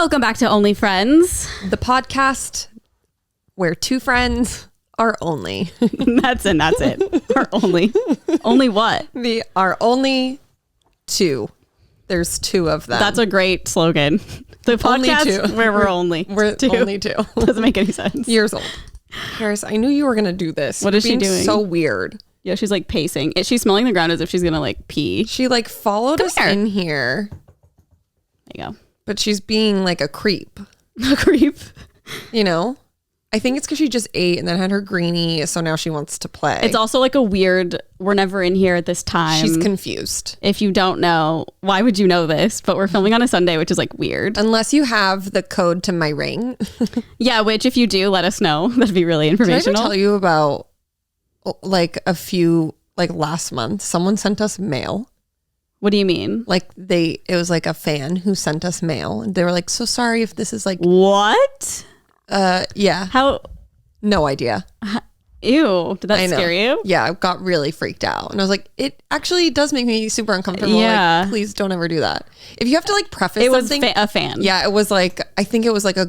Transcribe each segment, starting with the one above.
Welcome back to Only Friends. The podcast where two friends are only. That's it. Our only. Only what? Our only two. There's two of them. That's a great slogan. The podcast where we're only two. Only two. Doesn't make any sense. Years old. Paris, I knew you were going to do this. What is she doing? So weird. Yeah, she's like pacing. She's smelling the ground as if she's going to like pee. She like followed us in here. There you go. But she's being like a creep. A creep. You know? I think it's because she just ate and then had her greenie, so now she wants to play. It's also like a weird, we're never in here at this time. She's confused. If you don't know, why would you know this? But we're filming on a Sunday, which is like weird. Unless you have the code to my ring. Yeah, which if you do, let us know. That'd be really informational. Did I ever tell you about like a few, like last month, someone sent us mail. What do you mean? Like it was like a fan who sent us mail. And they were like, so sorry if this is like. What? Yeah. How? No idea. Ew. Did that scare you? Yeah, I got really freaked out. And I was like, it actually does make me super uncomfortable. Yeah. Like, please don't ever do that. If you have to like preface something. It was a fan. Yeah, it was like, I think it was like a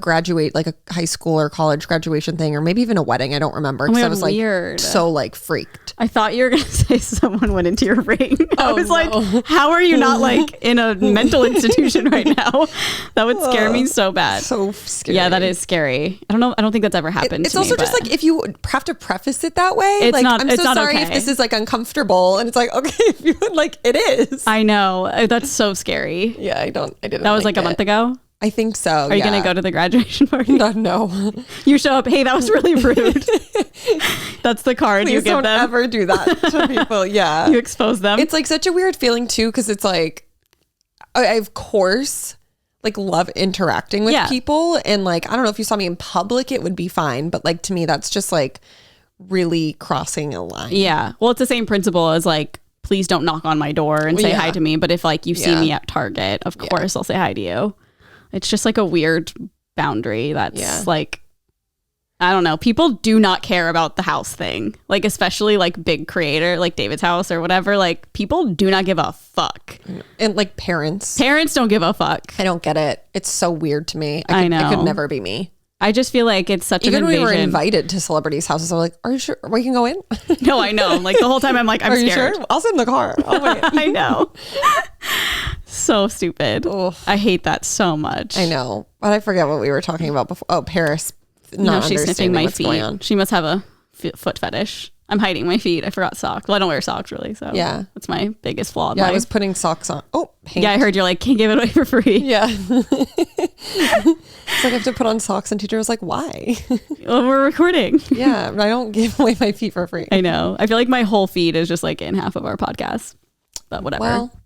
high school or college graduation thing, or maybe even a wedding. I don't remember. Because I was like so like freaked. I thought you were going to say someone went into your ring. I was like, how are you not like in a mental institution right now? That would scare me so bad. So scary. Yeah, that is scary. I don't know. I don't think that's ever happened It's to also me, just like if you have to preface it that way, it's like not, I'm it's so not sorry okay. if this is like uncomfortable, and it's like, okay, if you would like, it is. I know. That's so scary. Yeah, I didn't. That was like a month ago? I think so. Are you going to go to the graduation party? No. You show up, hey, that was really rude. That's the card Please you give don't them. ever do that to people. Yeah. You expose them. It's like such a weird feeling too, because it's like, I of course like love interacting with people, and like I don't know if you saw me in public it would be fine, but like to me that's just like really crossing a line. Yeah. Well, it's the same principle as like, please don't knock on my door and say hi to me. But if like you see me at Target, of course I'll say hi to you. It's just like a weird boundary that's like, I don't know. People do not care about the house thing. Like, especially like big creator, like David's house or whatever. Like, people do not give a fuck. And like parents don't give a fuck. I don't get it. It's so weird to me. I know. It could never be me. I just feel like it's such an invasion. Even when we were invited to celebrities' houses, I was like, are you sure we can go in? No, I know. Like the whole time I'm like, I'm scared. You sure? I'll sit in the car. I'll wait. I know. So stupid. Ugh. I hate that so much. I know. But I forget what we were talking about before. Oh, Paris. No, she's sniffing my feet. She must have a foot fetish. I'm hiding my feet. I forgot socks. Well, I don't wear socks really. So yeah, that's my biggest flaw. Yeah, I was putting socks on. Oh, paint. Yeah, I heard you're like, can't give it away for free. Yeah. It's like I have to put on socks, and teacher was like, why? Well, we're recording. Yeah, I don't give away my feet for free. I know. I feel like my whole feed is just like in half of our podcast, but whatever. Well,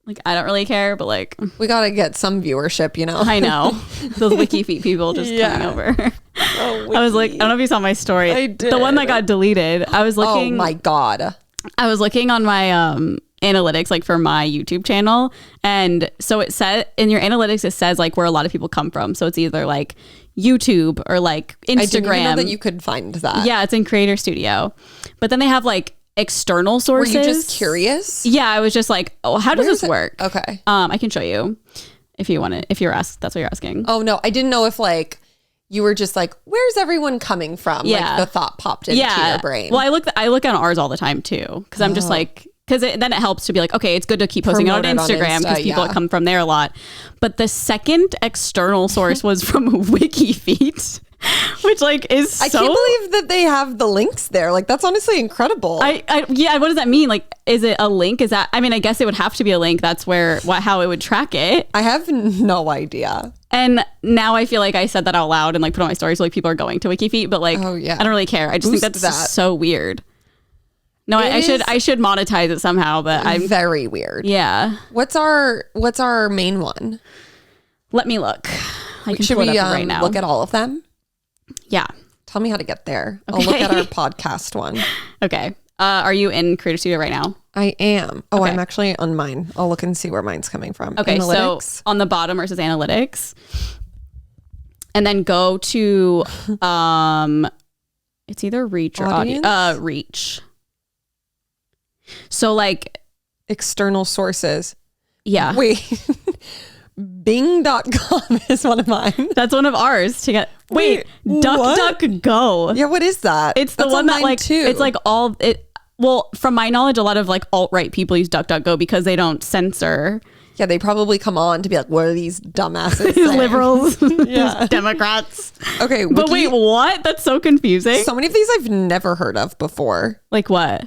like I don't really care, but like we gotta get some viewership, you know. I know. Those wiki feet people just coming over. Oh, I was like, I don't know if you saw my story. I did. The one that got deleted. I was looking. Oh my God. I was looking on my analytics, like for my YouTube channel. And so it said in your analytics, it says like where a lot of people come from. So it's either like YouTube or like Instagram. I didn't even know that you could find that. Yeah, it's in Creator Studio. But then they have like external sources. Were you just curious? Yeah, I was just like, oh, how does this work? Okay. I can show you if you want it. If you're asked, that's what you're asking. Oh no, I didn't know if like you were just like, where's everyone coming from? Yeah. Like the thought popped into your brain. Well, I look on ours all the time too, because I'm just like, because then it helps to be like, okay, it's good to keep posting it on Instagram because people come from there a lot. But the second external source was from WikiFeet. Which like is I can't believe that they have the links there. Like that's honestly incredible. Yeah, what does that mean? Like, is it a link? Is that? I mean, I guess it would have to be a link. That's where how it would track it. I have no idea. And now I feel like I said that out loud and like put on my story, so like people are going to WikiFeet, but like, I don't really care. I just think that's just so weird. No, I should monetize it somehow, but I'm very weird. Yeah. What's our main one? Let me look. Should we right now. Look at all of them? Yeah. Tell me how to get there. Okay. I'll look at our podcast one. Okay. Are you in Creator Studio right now? I am. Oh, okay. I'm actually on mine. I'll look and see where mine's coming from. Okay. Analytics. So on the bottom where it says analytics, and then go to it's either reach or audience. Reach. So like external sources. Yeah. Wait. Bing.com is one of mine. That's one of ours to get. Wait, DuckDuckGo. Yeah, what is that? It's the one that like too. It's like all it. Well, from my knowledge, a lot of like alt-right people use DuckDuckGo because they don't censor. Yeah, they probably come on to be like, what are these dumbasses? These liberals, these Democrats. Okay, but wait, what? That's so confusing. So many of these I've never heard of before. Like what?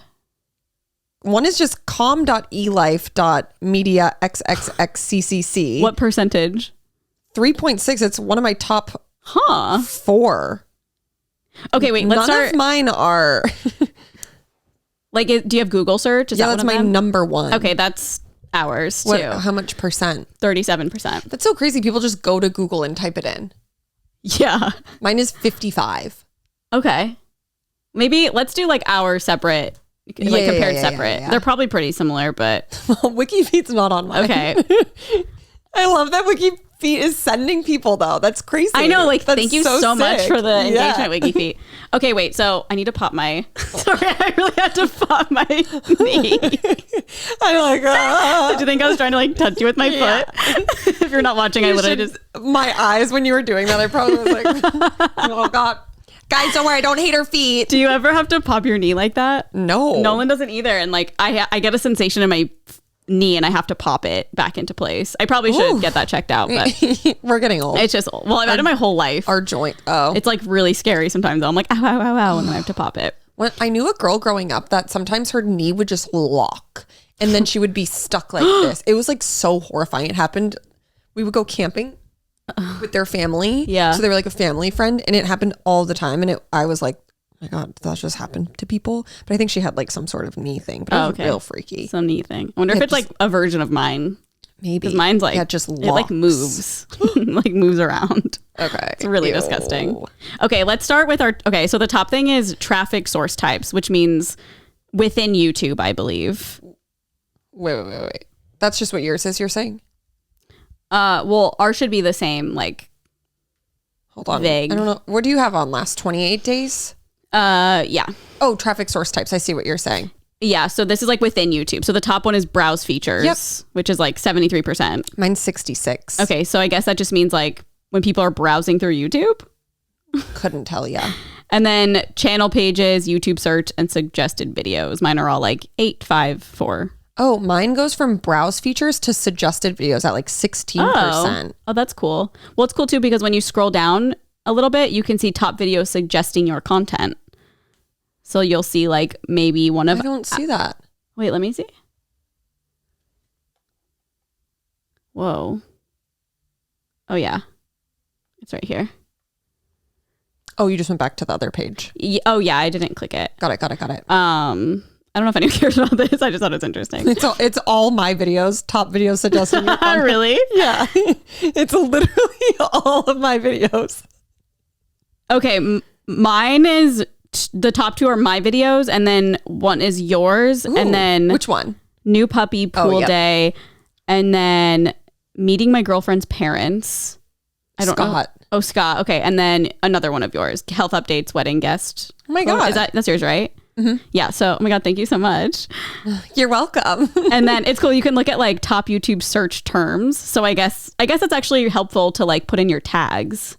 One is just com.elife.media xxxccc. What percentage? 3.6. It's one of my top 4. Okay, wait, let's start. None of mine are. Like, do you have Google search? Is yeah, that's my number one. Okay, that's ours too. How much percent? 37%. That's so crazy. People just go to Google and type it in. Yeah. Mine is 55. Okay. Maybe let's do like our separate, like compared separate. Yeah. They're probably pretty similar, but. Well, WikiFeet's not on mine. Okay. I love that WikiFeet is sending people though. That's crazy. I know. Like, thank you so much for the engagement, WikiFeet. Okay, wait. So I need to pop my. Sorry, I really had to pop my knee. I'm like, Did you think I was trying to like touch you with my foot? If you're not watching, I literally just. My eyes when you were doing that, I probably was like, oh God. Guys, don't worry. I don't hate her feet. Do you ever have to pop your knee like that? No. Nolan doesn't either. And like, I get a sensation in my knee and I have to pop it back into place. I probably should get that checked out, but we're getting old. It's just, well, I've had it my whole life. Our joint. Oh, it's like really scary sometimes. I'm like, ow, ow, ow, ow, and then I have to pop it. When I knew a girl growing up that sometimes her knee would just lock and then she would be stuck like this. It was like so horrifying. It happened. We would go camping with their family. Yeah. So they were like a family friend and it happened all the time. And I was like, oh my God, that just happened to people. But I think she had like some sort of knee thing. But it was real freaky. Some knee thing. I wonder if it's like a version of mine. Maybe. Because mine's like, just locks. It like moves. Like moves around. Okay. It's really disgusting. Okay, let's start with so the top thing is traffic source types, which means within YouTube, I believe. Wait. That's just what yours is, you're saying? Well, ours should be the same, like. Hold on. Vague. I don't know. What do you have on last 28 days? Yeah. Oh, traffic source types. I see what you're saying. Yeah, so this is like within YouTube. So the top one is browse features, which is like 73%. Mine's 66. Okay, so I guess that just means like when people are browsing through YouTube. Couldn't tell you. And then channel pages, YouTube search, and suggested videos. Mine are all like 8, 5, 4. Oh, mine goes from browse features to suggested videos at like 16%. Oh, that's cool. Well, it's cool too because when you scroll down a little bit, you can see top videos suggesting your content. So you'll see like maybe one of... I don't see that. Wait, let me see. Whoa. Oh, yeah. It's right here. Oh, you just went back to the other page. Oh, yeah. I didn't click it. Got it. I don't know if anyone cares about this. I just thought it was interesting. It's all my videos, top videos suggesting your content. Really? Yeah. It's literally all of my videos. Okay. Mine is... The top 2 are my videos, and then one is yours. Ooh, and then which one? New puppy pool day, and then meeting my girlfriend's parents. I don't know. Oh, Scott. Okay, and then another one of yours, health updates, wedding guest. Oh my God, that's yours, right? Mm-hmm. Yeah. So, oh my God, thank you so much. You're welcome. And then it's cool. You can look at like top YouTube search terms. So I guess it's actually helpful to like put in your tags.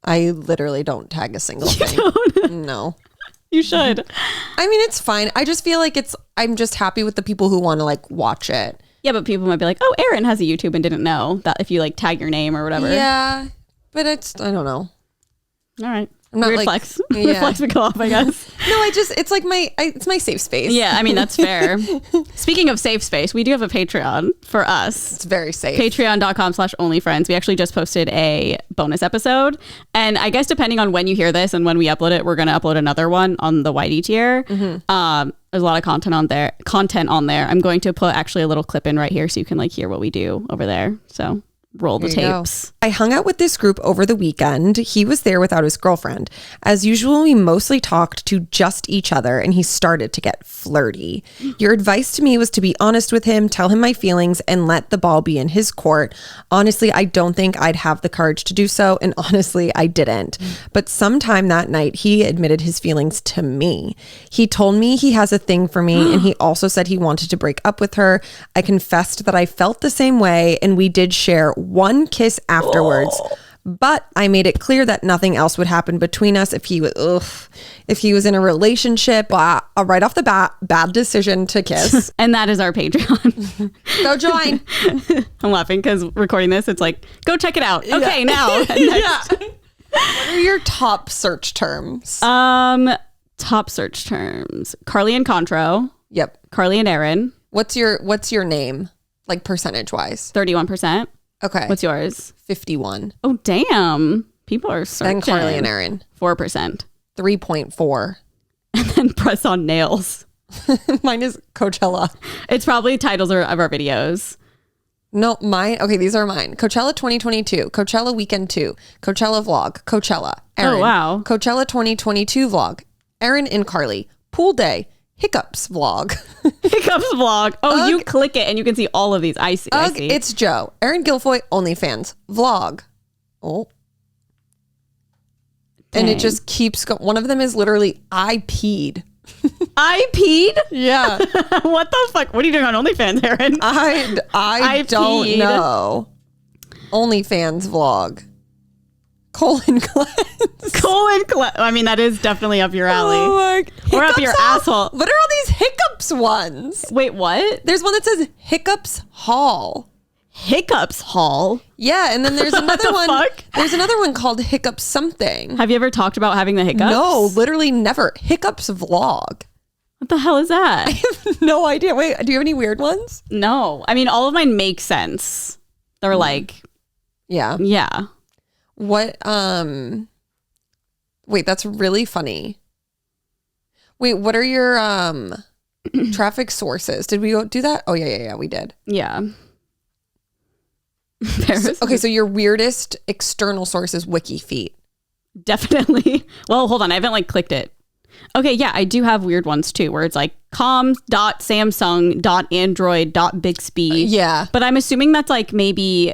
I literally don't tag a single thing. No. You should. I mean, it's fine. I just feel like I'm just happy with the people who want to like watch it. Yeah, but people might be like, oh, Erin has a YouTube and didn't know that if you like tag your name or whatever. Yeah, but I don't know. All right. I'm not Weird flex. Weird flex would go off, I guess. No, it's like it's my safe space. Yeah, I mean, that's fair. Speaking of safe space, we do have a Patreon for us. It's very safe. Patreon.com/onlyfriends. We actually just posted a bonus episode. And I guess depending on when you hear this and when we upload it, we're going to upload another one on the YD tier. Mm-hmm. There's a lot of content on there. I'm going to put actually a little clip in right here so you can like hear what we do over there. So roll the tapes. I hung out with this group over the weekend. He was there without his girlfriend. As usual, we mostly talked to just each other and he started to get flirty. Your advice to me was to be honest with him, tell him my feelings, and let the ball be in his court. Honestly, I don't think I'd have the courage to do so, and honestly, I didn't. But sometime that night, he admitted his feelings to me. He told me he has a thing for me, and he also said he wanted to break up with her. I confessed that I felt the same way, and we did share one kiss afterwards. But I made it clear that nothing else would happen between us if he was in a relationship. Right off the bat, bad decision to kiss. And that is our Patreon. Go join. I'm laughing because recording this, it's like, go check it out. Okay, now. What are your top search terms? Top search terms. Carly and Contro. Yep. Carly and Erin. What's your name? Like percentage wise? 31%. Okay. What's yours? 51. Oh, damn. People are searching. Then Carly and Erin. 4%. 3.4. And then press on nails. Mine is Coachella. It's probably titles of our videos. No, mine. Okay, these are mine. Coachella 2022. Coachella Weekend 2. Coachella Vlog. Coachella. Erin. Oh, wow. Coachella 2022 Vlog. Erin and Carly. Pool Day. Hiccups Vlog. Hiccups Vlog. Oh, you click it and you can see all of these. I see. It's Joe. Erin Guilfoyle, OnlyFans. Vlog. Oh. Dang. And it just keeps going. One of them is literally, I peed. I peed? Yeah. What the fuck? What are you doing on OnlyFans, Erin? I don't peed. know. OnlyFans Vlog. Colon cleanse. I mean, that is definitely up your alley. Oh my. Or up your asshole. What are all these hiccups ones? Wait, what? There's one that says Hiccups Hall. Hiccups Hall? Yeah, and then there's another one. Fuck? There's another one called Hiccups something. Have you ever talked about having the hiccups? No, literally never. Hiccups Vlog. What the hell is that? I have no idea. Wait, do you have any weird ones? No. I mean, all of mine make sense. They're like, yeah. What, wait, that's really funny. Wait, what are your, traffic sources? Did we go do that? Oh, yeah, we did. Yeah. So your weirdest external source is WikiFeet. Definitely. Well, hold on. I haven't clicked it. Okay, yeah, I do have weird ones too, where it's like com.samsung.android.bixby. Yeah. But I'm assuming that's like maybe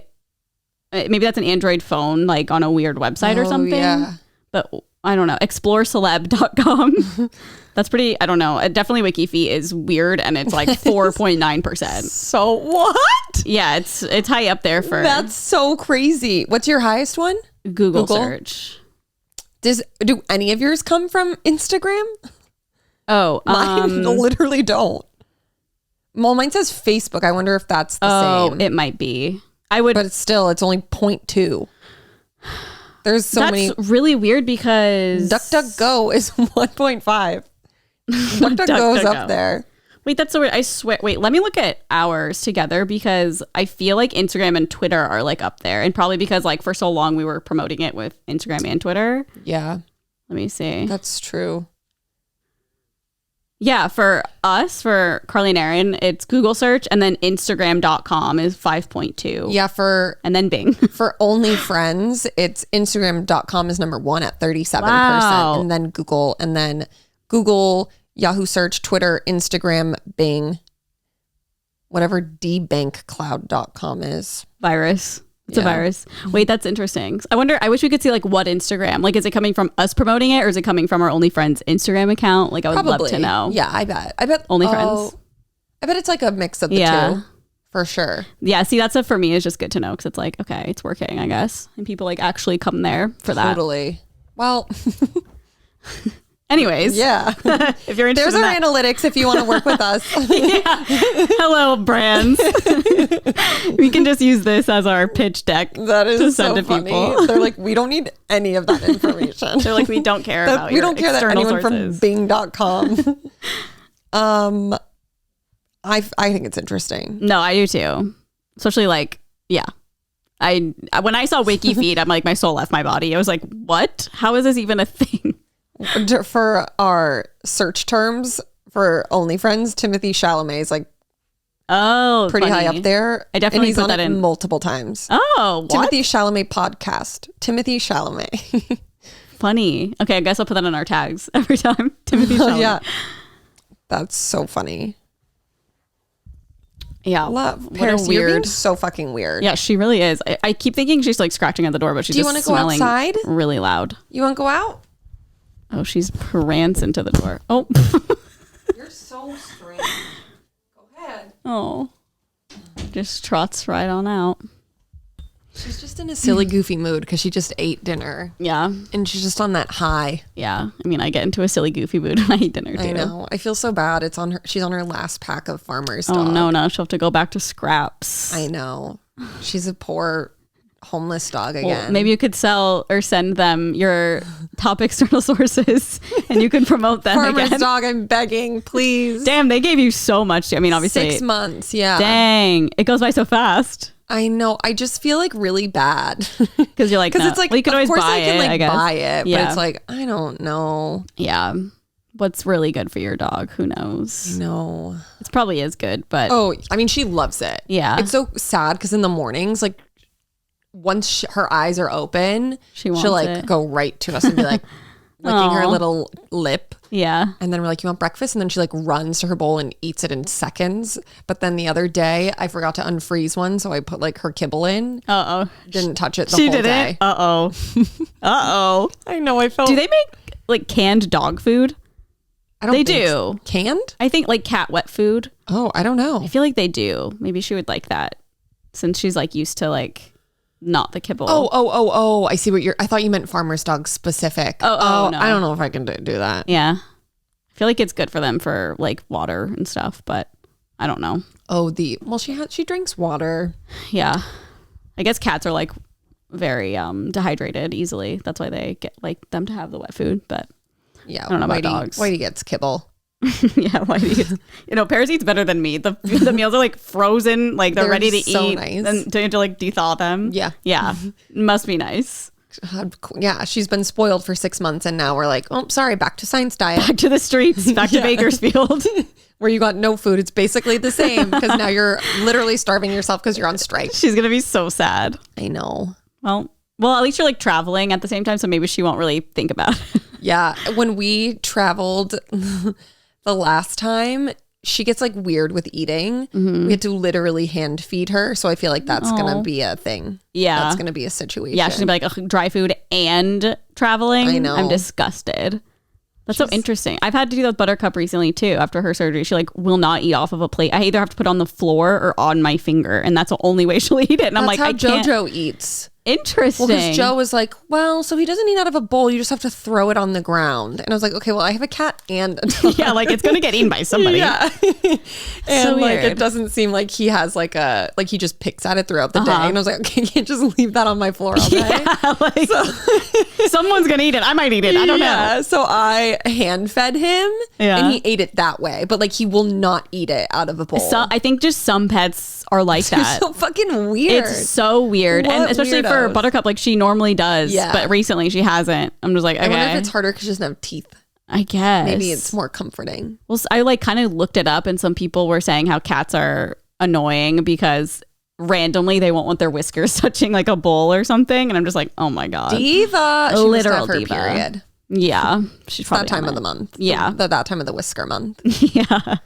that's an Android phone, like on a weird website or something. Yeah. But I don't know. Exploreceleb.com. That's pretty, I don't know. Definitely WikiFeet is weird and it's like 4.9%. So what? Yeah, it's high up there for. That's so crazy. What's your highest one? Google search. Do any of yours come from Instagram? Oh, mine literally don't. Well, mine says Facebook. I wonder if that's the same. It might be. But it's only 0.2. There's so many. That's really weird because DuckDuckGo is 1.5. DuckDuckGo's up there. Wait, that's so weird. I swear. Wait, let me look at ours together because I feel like Instagram and Twitter are like up there, and probably because like for so long we were promoting it with Instagram and Twitter. Yeah. Let me see. That's true. Yeah, for us, for Carly and Erin, it's Google search, and then Instagram.com is 5.2. Yeah, and then Bing. For OnlyFriends, it's Instagram.com is number 1 at 37%. Wow. And then Google, Yahoo search, Twitter, Instagram, Bing, whatever dbankcloud.com is. Virus. It's a virus. Wait, that's interesting. I wish we could see like what Instagram, like is it coming from us promoting it or is it coming from our OnlyFriends Instagram account? Like I would love to know. Yeah, I bet OnlyFriends. I bet it's like a mix of the two for sure. Yeah. See, that's for me is just good to know. Cause it's like, okay, it's working, I guess. And people like actually come there for that. Totally. Well, anyways. Yeah. If you're interested There's our analytics if you want to work with us. Yeah. Hello, brands. We can just use this as our pitch deck. That is to send so to funny. people. They're like, we don't need any of that information. They're like, we don't care about we don't care that anyone sources. from Bing.com. I think it's interesting. No, I do too. Especially like, yeah. When I saw WikiFeed, I'm like, my soul left my body. I was like, what? How is this even a thing? For our search terms for OnlyFriends, Timothy Chalamet is like pretty high up there. I definitely and he's put on that in multiple times. Oh, what? Timothy Chalamet podcast. Timothy Chalamet. Funny. Okay, I guess I'll put that in our tags every time. Timothy Chalamet. Yeah, that's so funny. Yeah, love Paris. You're being so fucking weird. Yeah, she really is. I keep thinking she's like scratching at the door, but she's just smelling really loud. You want to go out? Oh, she's prancing to the door. Oh. You're so strange. Go ahead. Oh. Just trots right on out. She's just in a silly, goofy mood because she just ate dinner. Yeah. And she's just on that high. Yeah. I mean, I get into a silly, goofy mood when I eat dinner too. I know. I feel so bad. She's on her last pack of Farmer's Dog. Oh, no. Now she'll have to go back to scraps. I know. She's a poor homeless dog again. Well, maybe you could sell or send them your top external sources and you can promote them Farmer's again. Dog, I'm begging, please. Damn, they gave you so much. I mean, obviously. 6 months, yeah. Dang. It goes by so fast. I know. I just feel like really bad. Because you're like, it's like, well, you can always buy it, I guess. Buy it, but it's like, I don't know. Yeah. What's really good for your dog? Who knows? No. It probably is good, but. Oh, I mean, she loves it. Yeah. It's so sad because in the mornings, like, once her eyes are open, she'll like go right to us and be like licking her little lip. Yeah. And then we're like, you want breakfast? And then she like runs to her bowl and eats it in seconds. But then the other day I forgot to unfreeze one. So I put like her kibble in. Uh-oh. Didn't touch it the whole day. Uh-oh. Uh-oh. I know. I felt. Do they make like canned dog food? I don't think do. So. Canned? I think like cat wet food. Oh, I don't know. I feel like they do. Maybe she would like that since she's like used to like not the kibble. Oh. I see what I thought you meant Farmer's Dog specific. Oh, no. I don't know if I can do that. Yeah. I feel like it's good for them for like water and stuff, but I don't know. Oh, she drinks water. Yeah. I guess cats are like very dehydrated easily. That's why they get like them to have the wet food, but yeah, I don't know about dogs. Whitey gets kibble. Yeah, Paris eats better than me. The meals are like frozen, like they're ready to eat. Nice. And don't you have to like thaw them? Yeah. Must be nice. Yeah, she's been spoiled for 6 months and now we're like, oh, sorry, back to science diet. Back to the streets, back to Bakersfield. Where you got no food. It's basically the same because now you're literally starving yourself because you're on strike. She's going to be so sad. I know. Well, at least you're like traveling at the same time, so maybe she won't really think about it. Yeah, when we traveled the last time, she gets like weird with eating. Mm-hmm. We had to literally hand feed her. So I feel like that's going to be a thing. Yeah. That's going to be a situation. Yeah, she's going to be like dry food and traveling. I know. I'm disgusted. That's so interesting. I've had to do that with Buttercup recently too. After her surgery, she like will not eat off of a plate. I either have to put it on the floor or on my finger. And that's the only way she'll eat it. And I'm like, I can't. JoJo eats. Interesting. Well, because Joe was like, well, so he doesn't eat out of a bowl. You just have to throw it on the ground. And I was like, okay, well, I have a cat and a dog. Yeah, like it's going to get eaten by somebody. Yeah. And so like, weird. it doesn't seem like he has like he just picks at it throughout the day. And I was like, okay, you can't just leave that on my floor all day. Yeah, like someone's going to eat it. I might eat it. I don't know. So I hand fed him and he ate it that way. But like, he will not eat it out of a bowl. So I think just some pets are like that. It's so fucking weird. It's so weird. And especially for Buttercup, like she normally does, but recently she hasn't. I'm just like, okay. I wonder if it's harder because she doesn't have teeth. I guess. Maybe it's more comforting. Well, I like kind of looked it up and some people were saying how cats are annoying because randomly they won't want their whiskers touching like a bowl or something. And I'm just like, oh my God. Diva. She literal must have her diva. Period. Yeah. She's probably that time of the month. Yeah. That time of the whisker month. Yeah.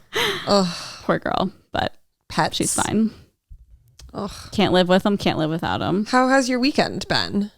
Poor girl. But pets. She's fine. Ugh. Can't live with them. Can't live without them. How has your weekend been?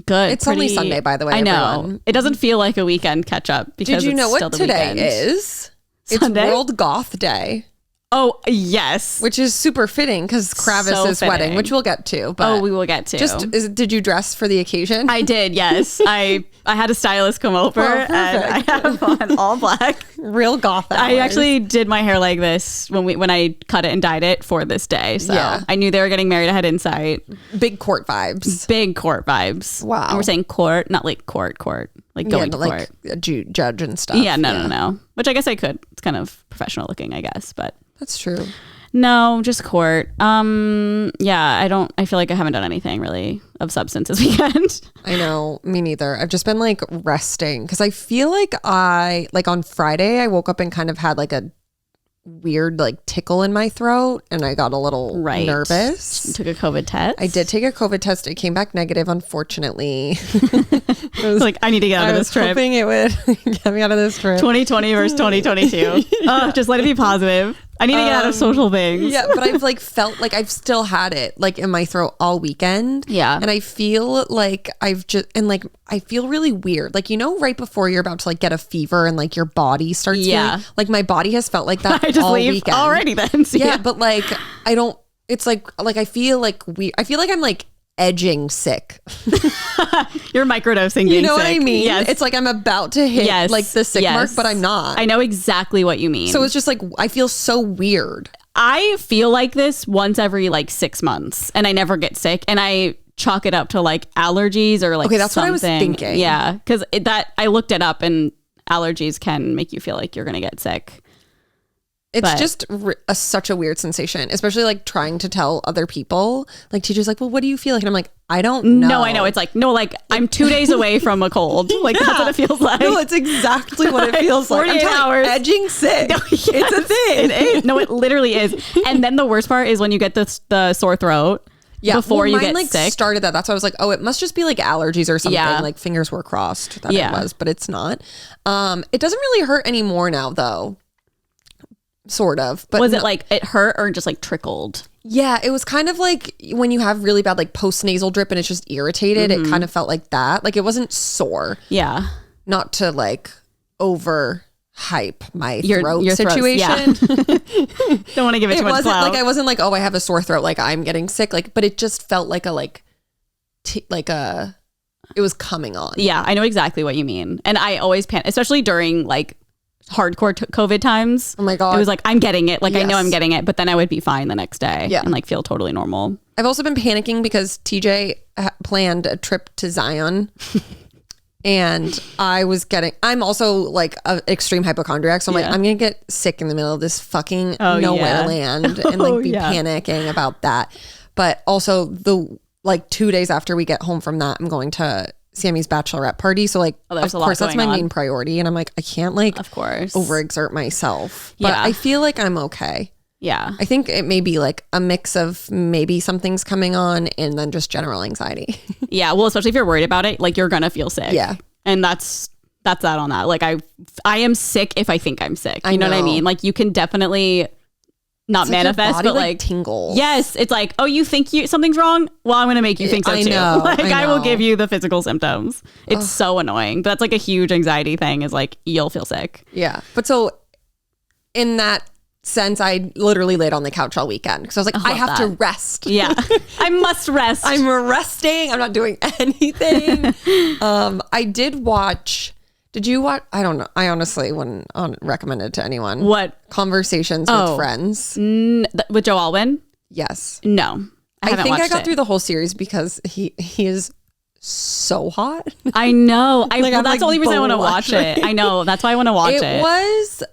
Good. It's only Sunday, by the way. I know. Everyone. It doesn't feel like a weekend catch up because did you know what today weekend. is? Sunday? It's World Goth Day. Oh, yes. Which is super fitting because Kravis's wedding, which we'll get to. But we will get to. Did you dress for the occasion? I did, yes. I had a stylist come over and I have on all black. Real goth hours. I actually did my hair like this when I cut it and dyed it for this day. So I knew they were getting married. I had insight. Big court vibes. Big court vibes. Wow. And we're saying court, not like court. Like going to like court. A judge and stuff. Yeah, no. Which I guess I could. It's kind of professional looking, I guess, but. That's true. No, just court. I feel like I haven't done anything really of substance this weekend. I know, me neither. I've just been like resting because I feel like on Friday I woke up and kind of had like a weird like tickle in my throat and I got a little nervous. You took a COVID test? I did take a COVID test. It came back negative, unfortunately. Like, I need to get out of this trip. I was hoping it would get me out of this trip. 2020 versus 2022. Just let it be positive. I need to get out of social things. Yeah, but I've like felt like I've still had it like in my throat all weekend. Yeah. And I feel like I feel really weird. Like, right before you're about to like get a fever and like your body starts feeling, like my body has felt like that I just all leave weekend. Already then. So yeah, but like I don't, it's like I feel like I'm like edging sick. You're microdosing. You know sick. what I mean? Yes. It's like I'm about to hit like the sick mark, but I'm not. I know exactly what you mean. So it's just like, I feel so weird. I feel like this once every like 6 months and I never get sick, and I chalk it up to like allergies or like, okay, that's something. What I was thinking. Yeah. Because that I looked it up, and allergies can make you feel like you're going to get sick. It's just such a weird sensation, especially like trying to tell other people. Like teachers like, well, what do you feel like? And I'm like, I don't know. No, I know. It's like, no, like I'm 2 days away from a cold. Like that's what it feels like. No, it's exactly what it feels like. 48 hours. Edging sick. No, yes, it's a thing. It is. No, it literally is. And then the worst part is when you get the sore throat. Yeah, before you mine, get sick. Started that. That's why I was like, oh, it must just be like allergies or something. Yeah. Like fingers were crossed that it was, but it's not. It doesn't really hurt anymore now though. Sort of. But was it like it hurt or just like trickled? Yeah, it was kind of like when you have really bad like post-nasal drip and it's just irritated. It kind of felt like that. Like it wasn't sore. Yeah. Not to like over hype my throat your situation. Don't want to give it too much clout. Like I wasn't like, oh, I have a sore throat, like I'm getting sick, like, but it just felt like it was coming on. Yeah, I know exactly what you mean. And I always panic, especially during like hardcore COVID times. Oh my God. It was like, I'm getting it. Like I know I'm getting it, but then I would be fine the next day and like feel totally normal. I've also been panicking because TJ planned a trip to Zion. And I'm also like an extreme hypochondriac. So I'm like, I'm going to get sick in the middle of this fucking nowhere land and like be panicking about that. But also like 2 days after we get home from that, I'm going to Sammy's bachelorette party. So like, of course, that's my main priority. And I'm like, I can't like, of course, overexert myself. But I feel like I'm okay. Yeah. I think it may be like a mix of maybe something's coming on and then just general anxiety. Yeah. Well, especially if you're worried about it, like you're going to feel sick. Yeah. And that's that on that. Like I am sick if I think I'm sick. You know what I mean? Like you can definitely not manifest, body, but like tingles. Yes. It's like, oh, you think something's wrong? Well, I'm going to make you think so too. Like I will give you the physical symptoms. It's so annoying. But that's like a huge anxiety thing is like, you'll feel sick. Yeah. But so in that sense, I literally laid on the couch all weekend because I was like, I have to rest. Yeah. I must rest. I'm resting. I'm not doing anything. I did watch. Did you watch? I don't know. I honestly wouldn't recommend it to anyone. What? Conversations with Friends. With Joe Alwyn? Yes. No. I think I got through the whole series because he is so hot. I know. Like, well, that's the only reason I want to watch it. I know. That's why I want to watch it. It was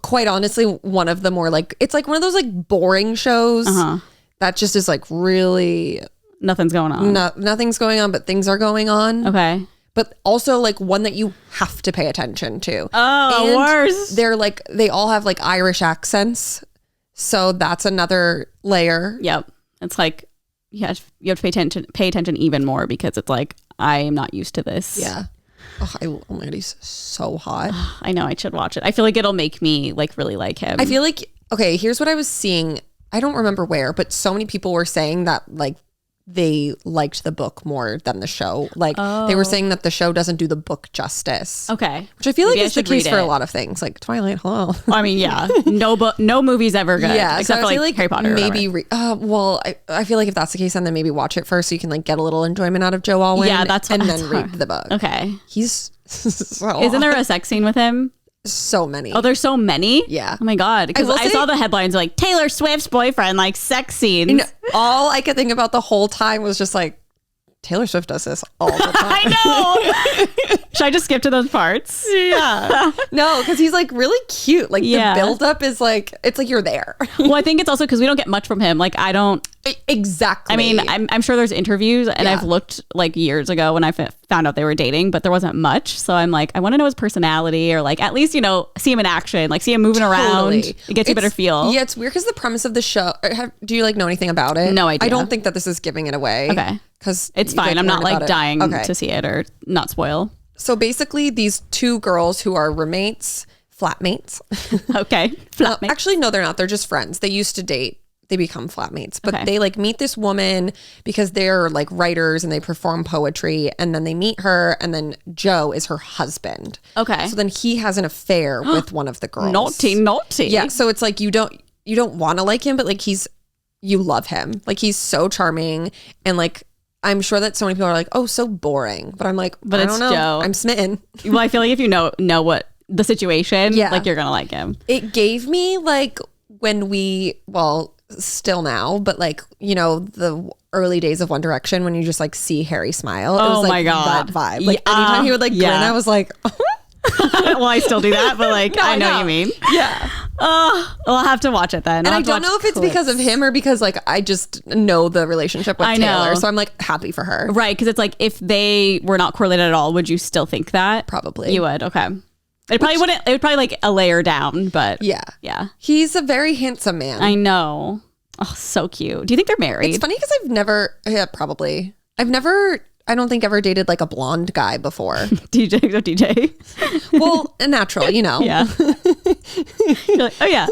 quite honestly one of the more like, it's like one of those like boring shows that just is like really nothing's going on. Nothing's going on, but things are going on. Okay. But also like one that you have to pay attention to. Oh, and worse. They're like, they all have like Irish accents. So that's another layer. Yep. It's like, you have to pay attention even more because it's like, I am not used to this. Yeah. Oh my God, he's so hot. I know, I should watch it. I feel like it'll make me like really like him. I feel like, okay, here's what I was seeing. I don't remember where, but so many people were saying that like they liked the book more than the show. Like they were saying that the show doesn't do the book justice. Okay. Which I feel like is the case for a lot of things. Like Twilight, hello. I mean, yeah. No movie's ever good. Yeah. Except so for like Harry Potter. Maybe, I feel like if that's the case, then maybe watch it first so you can like get a little enjoyment out of Joe Alwyn. Yeah, then read the book. Okay. He's so Isn't there a sex scene with him? So many. Oh, there's so many? Yeah. Oh my God. Because I saw the headlines like Taylor Swift's boyfriend, like sex scenes. And all I could think about the whole time was just like, Taylor Swift does this all the time. I know. Should I just skip to those parts? Yeah. No, because he's like really cute. Like the buildup is like, it's like you're there. Well, I think it's also because we don't get much from him. Like I don't. Exactly. I mean, I'm sure there's interviews and I've looked like years ago when I found out they were dating, but there wasn't much. So I'm like, I want to know his personality or like at least, you know, see him in action, like see him moving around. It gets you a better feel. Yeah, it's weird because the premise of the show, do you like know anything about it? No idea. I don't think that this is giving it away. Okay. Because it's fine. I'm not like dying to see it or not spoil. So basically these two girls who are roommates, flatmates. Okay. Flatmates. Actually, no, they're not. They're just friends. They used to date. They become flatmates, but they like meet this woman because they're like writers and they perform poetry, and then they meet her, and then Joe is her husband. Okay. So then he has an affair with one of the girls. Naughty. Yeah. So it's like you don't want to like him, but like he's you love him. Like, he's so charming. And like, I'm sure that so many people are like, oh, so boring. But I'm like, but I don't know. Joe. I'm smitten. Well, I feel like if you know what the situation, like, you're going to like him. It gave me like when still now, but like, you know, the early days of One Direction when you just like see Harry smile. It was like my God. That vibe. Like anytime he would like grin, I was like, well, I still do that, but like, I know what you mean. Yeah. Well, I'll have to watch it then. And I don't know if it's because of him or because like I just know the relationship with Taylor. So I'm like happy for her. Right. Because it's like if they were not correlated at all, would you still think that? Probably. You would. Okay. It would probably like a layer down, but yeah. He's a very handsome man. I know. Oh, so cute. Do you think they're married? It's funny because probably. I don't think ever dated like a blonde guy before. DJ. Well, a natural, you know. Yeah. You're like, oh yeah.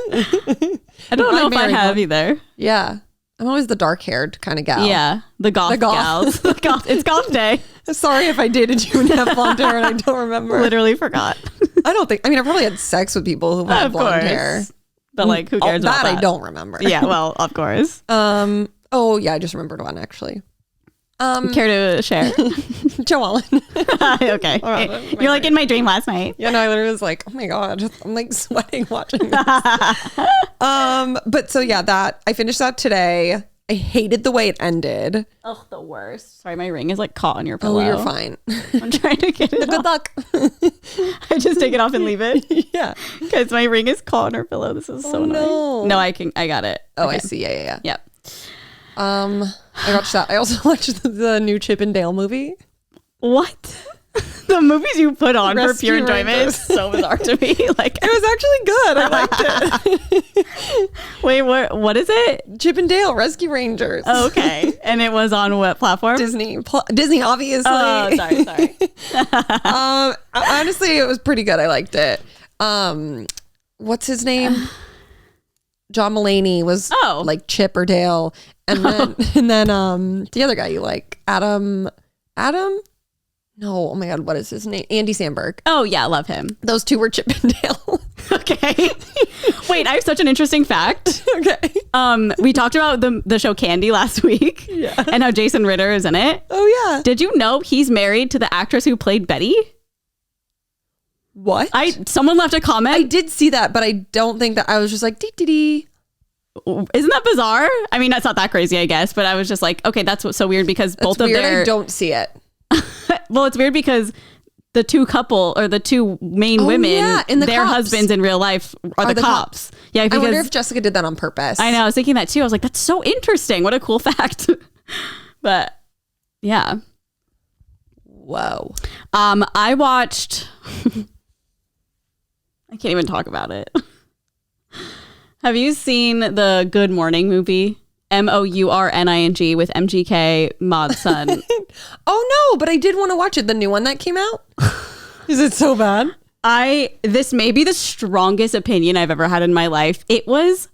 I don't know if I have either. Yeah. I'm always the dark-haired kind of gal. Yeah. The goth gals. It's goth day. Sorry if I dated you and have blonde hair and I don't remember. Literally forgot. I probably had sex with people who had blonde hair. But like, who cares about that? I don't remember. Yeah, well, of course. Oh yeah, I just remembered one actually. Care to share? Joe Allen. Okay. You're like in my dream last night. Yeah, no, I literally was like, oh my God, I'm like sweating watching this. But so yeah, that I finished that today. I hated the way it ended. Oh, the worst. Sorry, my ring is like caught on your pillow. Oh, you're fine. I'm trying to get it Good luck. I just take it off and leave it. Yeah. Because my ring is caught on her pillow. This is so annoying. No, I got it. Oh, okay. I see. Yeah. Yep. I watched that. I also watched the new Chip and Dale movie. What? The movies you put on for pure enjoyment is so bizarre to me. Like, it was actually good. I liked it. Wait, what is it? Chip and Dale Rescue Rangers. Oh, okay. And it was on what platform? Disney, obviously. Oh, sorry. Honestly, it was pretty good. I liked it. What's his name? John Mulaney was like Chip or Dale. And then the other guy you like, Adam? No, oh my God, what is his name? Andy Samberg. Oh yeah, love him. Those two were Chip and Dale. Okay. Wait, I have such an interesting fact. Okay. We talked about the show Candy last week. Yeah. And how Jason Ritter is in it. Oh yeah. Did you know he's married to the actress who played Betty? What? Someone left a comment. I did see that, but I don't think that I was just like dee. Isn't that bizarre? I mean, that's not that crazy, I guess, but I was just like, okay, that's what's so weird because both of their... I don't see it. Well, it's weird because the two main women, their husbands in real life are the cops. Yeah, because, I wonder if Jessica did that on purpose. I know, I was thinking that too. I was like, that's so interesting. What a cool fact. But yeah. Whoa. I watched... I can't even talk about it. Have you seen the Good Morning movie? Mourning with MGK, Maud's son. Oh no, but I did want to watch it. The new one that came out. Is it so bad? This may be the strongest opinion I've ever had in my life. It was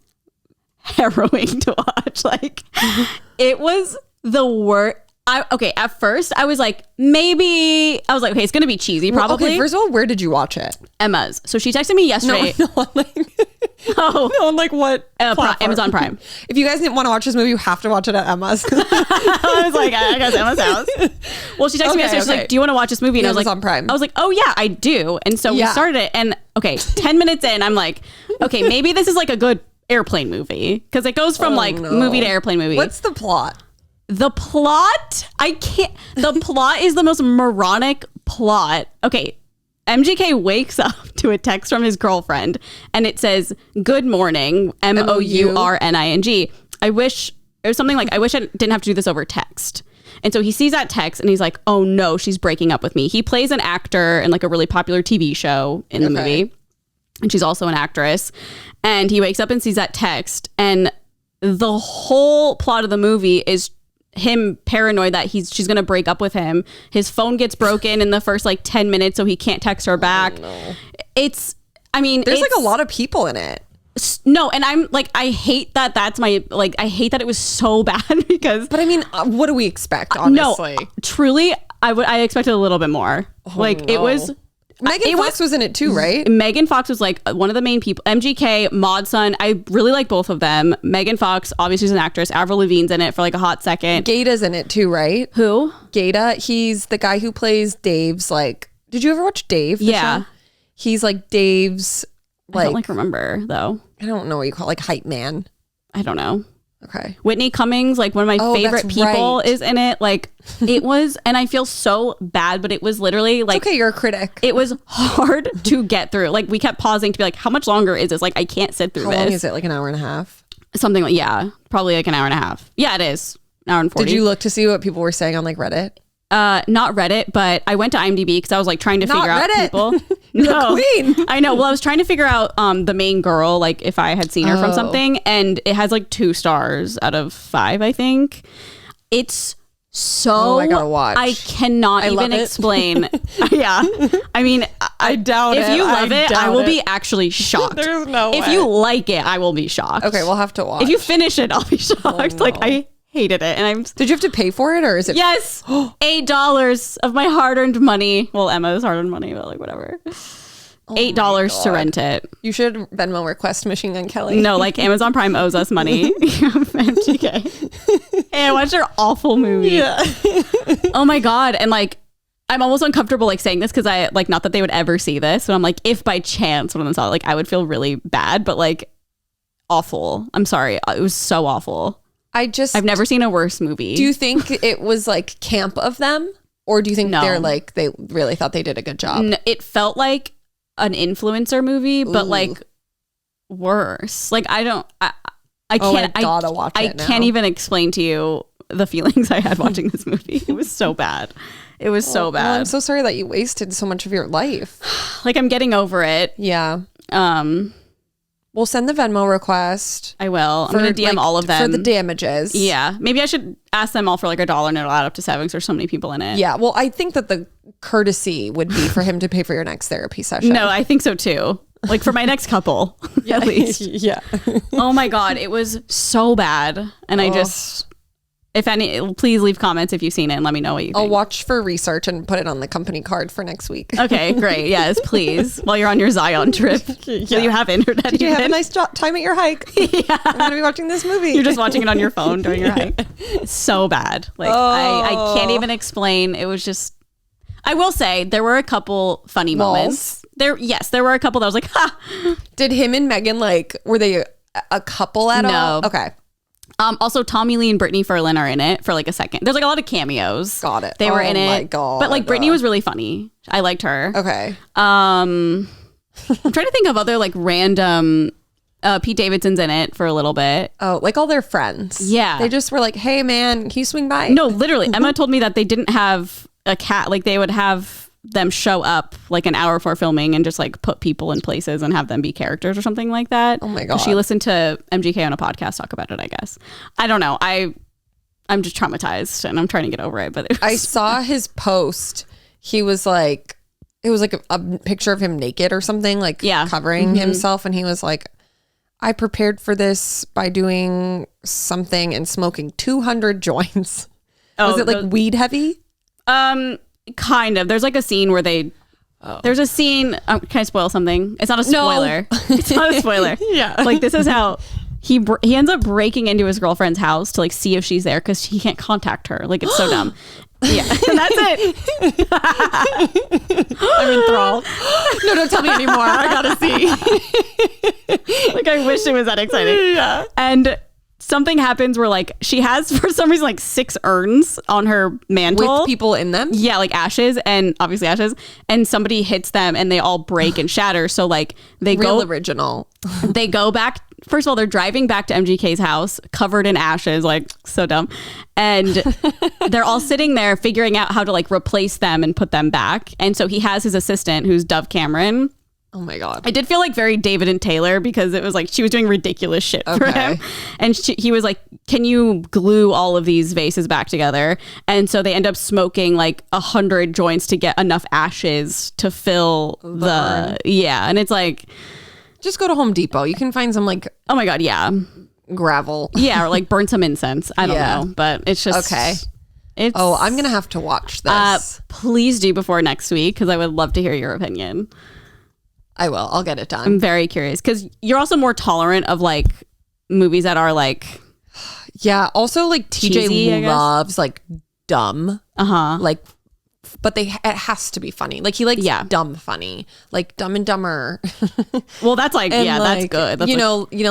harrowing to watch. Like, it was the worst. At first I was like, okay, it's gonna be cheesy probably. Okay, first of all, where did you watch it? Emma's. So she texted me yesterday. On like what? Amazon Prime. If you guys didn't want to watch this movie, you have to watch it at Emma's. I was like, I guess Emma's house. Well, she texted me yesterday. She's like, do you want to watch this movie? And I was like, Prime. I was like, oh yeah, I do. And so we started it. And 10 minutes in, I'm like, okay, maybe this is like a good airplane movie because it goes from movie to airplane movie. What's the plot? The plot? The plot is the most moronic plot. Okay. MGK wakes up to a text from his girlfriend and it says, good morning, Mourning. I wish, it was something like, I wish I didn't have to do this over text. And so he sees that text and he's like, oh no, she's breaking up with me. He plays an actor in like a really popular TV show in the movie. And she's also an actress. And he wakes up and sees that text. And the whole plot of the movie is him paranoid that she's gonna break up with him. His phone gets broken in the first 10 minutes, so he can't text her back. No. There's a lot of people in it. No, and I'm like, I hate that. That's my I hate that it was so bad because. But I mean, what do we expect? Honestly, no, truly, I expected a little bit more. It was Megan Fox was in it too, right? Megan Fox was like one of the main people. MGK, Maud Sun, I really like both of them. Megan Fox, obviously, is an actress. Avril Lavigne's in it for like a hot second. Gata's in it too, right? Who? Gata. He's the guy who plays Dave's like. Did you ever watch Dave? Yeah. Show? He's like Dave's. Like, I don't remember though. I don't know what you call it, like hype man. I don't know. Okay. Whitney Cummings, like one of my favorite people, is in it. Like it was, and I feel so bad, but it was literally like, it's okay, you're a critic. It was hard to get through. Like we kept pausing to be like, how much longer is this? Like I can't sit through this. How long is it? Like an hour and a half? Something like, yeah, probably like an hour and a half. Yeah, it is. An hour and 40. Did you look to see what people were saying on like Reddit? Not Reddit, but I went to IMDb because I was like trying to figure out people. You're the queen. I know. Well, I was trying to figure out the main girl, like if I had seen her from something, and it has like 2 stars out of 5, I think. It's so I gotta watch. I cannot even explain. Yeah. I mean, I doubt if you love it, I will be actually shocked. There's no way. If you like it, I will be shocked. Okay, we'll have to watch. If you finish it, I'll be shocked. Like I hated it, and Did you have to pay for it, or is it? Yes, $8 of my hard-earned money. Well, Emma's hard-earned money, but like whatever. $8 to rent it. You should Venmo request Machine Gun Kelly. No, like Amazon Prime owes us money. MGK. Hey, I watched their awful movie. Yeah. Oh my god, and like I'm almost uncomfortable like saying this because I like not that they would ever see this, but I'm like if by chance one of them saw it, like I would feel really bad, but like awful. I'm sorry, it was so awful. I've never seen a worse movie. Do you think it was like camp of them? Or do you think they're like, they really thought they did a good job? No, it felt like an influencer movie, but like worse. Like I can't, I gotta watch it now. Can't even explain to you the feelings I had watching this movie. It was so bad. It was so bad. Well, I'm so sorry that you wasted so much of your life. Like I'm getting over it. Yeah. We'll send the Venmo request. I will. I'm going to DM all of them. For the damages. Yeah. Maybe I should ask them all for like $1 and it'll add up to 7 because there's so many people in it. Yeah. Well, I think that the courtesy would be for him to pay for your next therapy session. No, I think so too. Like for my next couple, at least. Yeah. Oh my God. It was so bad. And I just... If any, please leave comments if you've seen it and let me know what you think. I'll watch for research and put it on the company card for next week. Okay, great. Yes, please. While you're on your Zion trip. Yeah. You have internet. Did you have a nice time at your hike? Yeah. I'm going to be watching this movie. You're just watching it on your phone during your hike. It's so bad. Like, I can't even explain. It was just... I will say, there were a couple funny moments. There were a couple that I was like, ha! Did him and Megan, like, were they a couple at all? No. Okay. Also, Tommy Lee and Brittany Ferlin are in it for like a second. There's like a lot of cameos. Got it. They were in it. Oh my God. But like Brittany was really funny. I liked her. Okay. I'm trying to think of other like random. Pete Davidson's in it for a little bit. Oh, like all their friends. Yeah. They just were like, hey man, can you swing by? No, literally. Emma told me that they didn't have a cat. Like they would have them show up like an hour before filming and just like put people in places and have them be characters or something like that. Oh my God. She listened to MGK on a podcast talk about it, I guess. I don't know. I'm just traumatized and I'm trying to get over it. But I saw his post. He was like, it was like a picture of him naked or something, like covering himself. And he was like, I prepared for this by doing something and smoking 200 joints. Was it like weed heavy? Kind of. There's like a scene where there's a scene. Can I spoil something? It's not a spoiler. No. It's not a spoiler. Yeah. Like this is how he ends up breaking into his girlfriend's house to like see if she's there because he can't contact her. Like it's so dumb. Yeah. And that's it. I'm enthralled. No, don't tell me anymore. I gotta see. Like I wish it was that exciting. Yeah. And something happens where like she has for some reason like 6 urns on her mantle with people in them. Yeah, like ashes and obviously ashes, and somebody hits them and they all break and shatter. So like they Real original. They go back. First of all, they're driving back to MGK's house covered in ashes, like so dumb. And they're all sitting there figuring out how to like replace them and put them back. And so he has his assistant who's Dove Cameron. Oh my God. I did feel like very David and Taylor because it was like she was doing ridiculous shit for him. And he was like, can you glue all of these vases back together? And so they end up smoking like 100 joints to get enough ashes to fill the yeah. And it's like, just go to Home Depot. You can find some like, oh my God, yeah. Gravel. Yeah. Or like burn some incense. I don't know. But it's just. Okay. I'm gonna have to watch this. Please do before next week, because I would love to hear your opinion. I will. I'll get it done. I'm very curious, because you're also more tolerant of like movies that are like, yeah. Also, like TJ cheesy, loves like dumb. Like, but it has to be funny. Like he likes dumb funny, like Dumb and Dumber. Well, that's like, and yeah, like, that's good. That's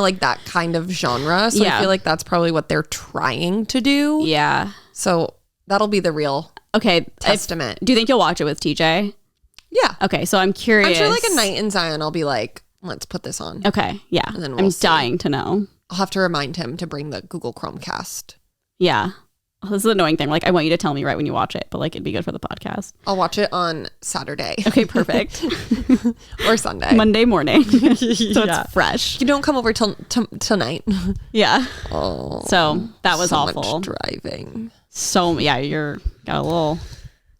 like that kind of genre. So I feel like that's probably what they're trying to do. Yeah. So that'll be the real testament. Do you think you'll watch it with TJ? Yeah. Okay, so I'm curious. I'm sure like a night in Zion, I'll be like, let's put this on. Okay, yeah. And then I'm dying to know. I'll have to remind him to bring the Google Chromecast. Yeah. This is an annoying thing. Like, I want you to tell me right when you watch it, but like, it'd be good for the podcast. I'll watch it on Saturday. Okay, perfect. Or Sunday. Monday morning. So it's fresh. You don't come over till tonight. Yeah. Oh. So that was so awful. Much driving. So, yeah, got a little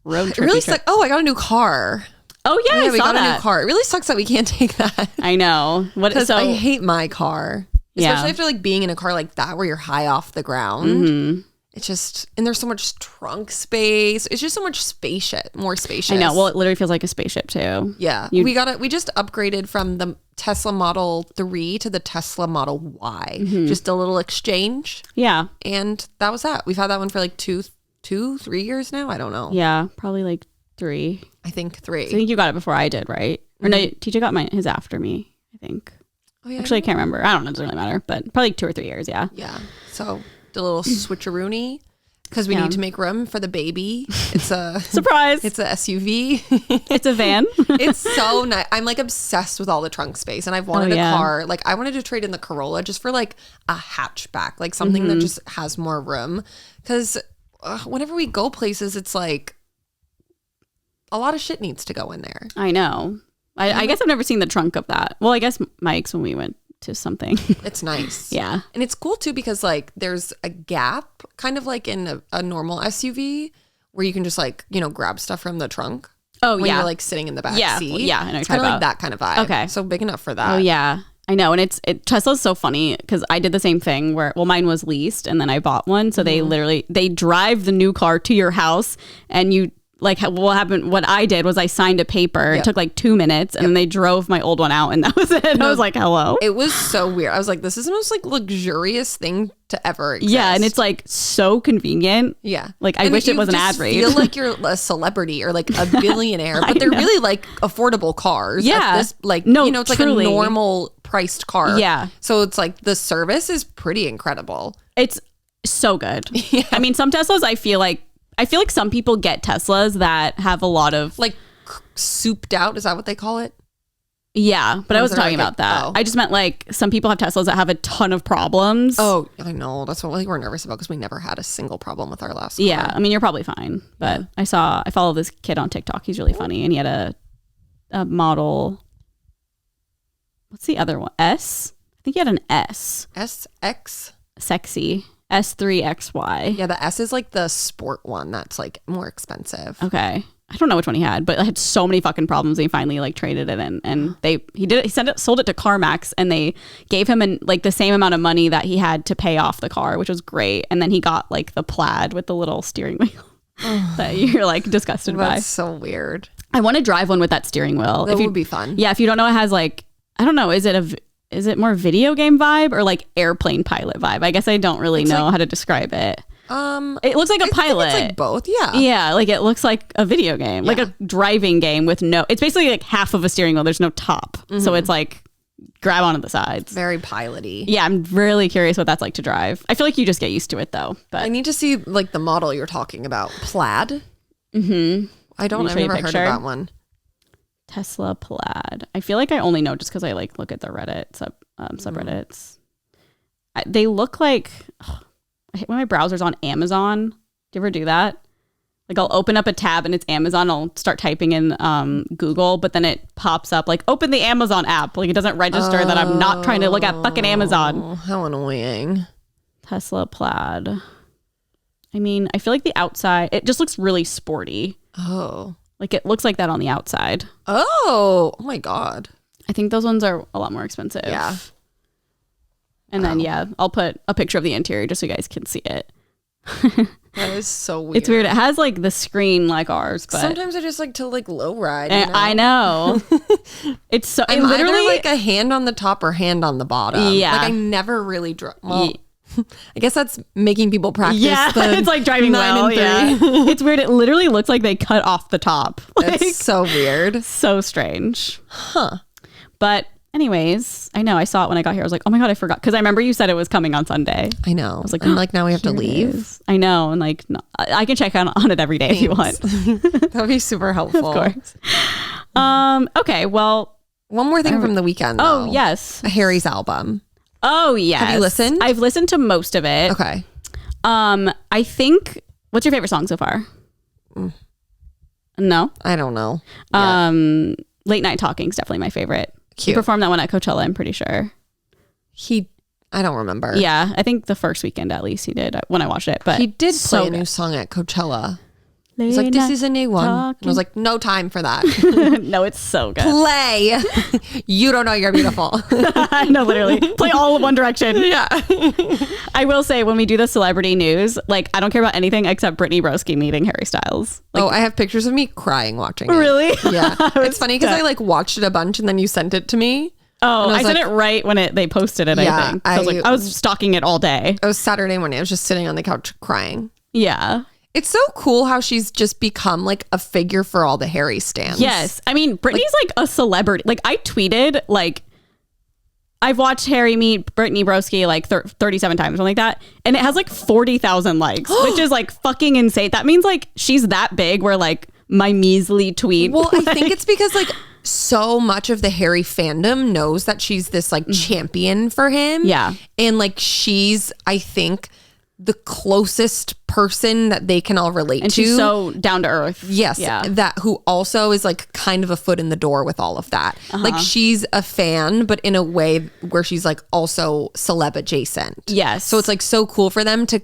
road trip. It really sucks. Oh, I got a new car. Oh, yeah, we got a new car. It really sucks that we can't take that. I know. Because I hate my car. Especially after like being in a car like that where you're high off the ground. Mm-hmm. It's just, and there's so much trunk space. It's just so much more spacious. I know. Well, it literally feels like a spaceship too. Yeah. We just upgraded from the Tesla Model 3 to the Tesla Model Y. Mm-hmm. Just a little exchange. Yeah. And that was that. We've had that one for like 3 years now. I don't know. Yeah. Probably like 3. I think 3. So I think you got it before I did, right? Mm-hmm. Or no, TJ got his after me, I think. Oh, yeah. Actually, I can't remember. I don't know. It doesn't really matter. But probably like 2 or 3 years. Yeah. Yeah. So the little switcheroony, because we need to make room for the baby. It's a surprise. It's a SUV. It's a van. It's so nice. I'm like obsessed with all the trunk space, and I've wanted a car. Like I wanted to trade in the Corolla just for like a hatchback, like something that just has more room. Because whenever we go places, it's like a lot of shit needs to go in there. I know. I guess I've never seen the trunk of that. Well, I guess Mike's when we went to something. It's nice. Yeah. And it's cool too because like there's a gap kind of like in a normal SUV where you can just like, grab stuff from the trunk. Oh, when you're like sitting in the back seat. Yeah. I know it's kind of like that kind of vibe. Okay. So big enough for that. Oh, yeah. I know. And Tesla's so funny because I did the same thing where, mine was leased and then I bought one. So they drive the new car to your house and you like what happened. What I did was I signed a paper. It took like 2 minutes and then they drove my old one out and that was it. I was like, hello. It was so weird. I was like, this is the most like luxurious thing to ever exist. Yeah. And it's like so convenient. Yeah. Like I wish it was an ad read. You feel like you're a celebrity or like a billionaire, but they're really like affordable cars. Yeah. It's like like a normal priced car. Yeah. So it's like the service is pretty incredible. It's so good. Yeah. I mean, some Teslas I feel like some people get Teslas that have a lot of like souped out. Is that what they call it? Yeah, but I wasn't talking about that. I just meant like some people have Teslas that have a ton of problems. Oh, I know. That's what we're nervous about because we never had a single problem with our last car. Yeah, I mean, you're probably fine. But I follow this kid on TikTok. He's really funny. And he had a model. What's the other one? S? I think he had an S. SX? Sexy. S3XY. Yeah, the S is like the sport one that's like more expensive. Okay. I don't know which one he had, but it had so many fucking problems. He finally like traded it in, and sold it to CarMax, and they gave him like the same amount of money that he had to pay off the car, which was great. And then he got like the Plaid with the little steering wheel that you're like disgusted by. That's so weird. I want to drive one with that steering wheel. That would be fun. Yeah, if you don't know, it has like, I don't know, is it more video game vibe or like airplane pilot vibe? I guess I don't really know how to describe it. It looks like a pilot. It's like both, yeah. Yeah, like it looks like a video game, like a driving game with it's basically like half of a steering wheel. There's no top. Mm-hmm. So it's like grab onto the sides. Very pilot-y. Yeah, I'm really curious what that's like to drive. I feel like you just get used to it though. But I need to see like the model you're talking about. Plaid? Mm-hmm. I've never heard of that one. Tesla Plaid. I feel like I only know just because I like look at the Reddit subreddits. They look like... I hate when my browser's on Amazon. Do you ever do that? Like I'll open up a tab and it's Amazon. I'll start typing in Google, but then it pops up like open the Amazon app. Like it doesn't register that I'm not trying to look at fucking Amazon. How annoying. Tesla Plaid. I mean, I feel like the outside, it just looks really sporty. Oh. Like it looks like that on the outside. Oh my God. I think those ones are a lot more expensive. Yeah. And then, I'll put a picture of the interior just so you guys can see it. That is so weird. It's weird. It has like the screen like ours, but sometimes I just like to like low ride. I know. It's so I'm literally either like a hand on the top or hand on the bottom. Yeah. Like I never really I guess that's making people practice. Yeah, it's like driving 9 and 3. Yeah. It's weird. It literally looks like they cut off the top. Like, it's so weird. So strange. Huh. But anyways, I know I saw it when I got here. I was like, oh my God, I forgot. Because I remember you said it was coming on Sunday. I know. I was like, and like now we have to leave. I know. And like, no, I can check on it every day if you want. That would be super helpful. Of course. Okay. Well, one more thing from the weekend. Though. Oh, yes. Harry's album. Oh, yes. Have you listened? I've listened to most of it. Okay. I think, what's your favorite song so far? No? I don't know. Late Night Talking is definitely my favorite. Cute. He performed that one at Coachella, I'm pretty sure. I don't remember. Yeah, I think the first weekend at least he did when I watched it. But he did play a new song at Coachella. He's like, this is a new one. And I was like, no time for that. No, it's so good. Play. You don't know you're beautiful. No, literally. Play all of One Direction. Yeah. I will say, when we do the celebrity news, like, I don't care about anything except Brittany Broski meeting Harry Styles. Like, I have pictures of me crying watching it. Really? Yeah. It's funny because I like watched it a bunch and then you sent it to me. Oh, I sent it right when they posted it, I think. I was stalking it all day. It was Saturday morning. I was just sitting on the couch crying. Yeah. It's so cool how she's just become like a figure for all the Harry stans. Yes. I mean, Britney's like a celebrity. Like I tweeted, like, I've watched Harry meet Brittany Broski like 37 times or something like that. And it has like 40,000 likes, which is like fucking insane. That means like she's that big where like my measly tweet. Well, I think it's because like so much of the Harry fandom knows that she's this like champion for him. Yeah. And like she's, I think, the closest person that they can all relate to. And she's so down to earth. Yes. Yeah. That who also is like kind of a foot in the door with all of that. Like she's a fan, but in a way where she's like also celeb adjacent. Yes. So it's like so cool for them to,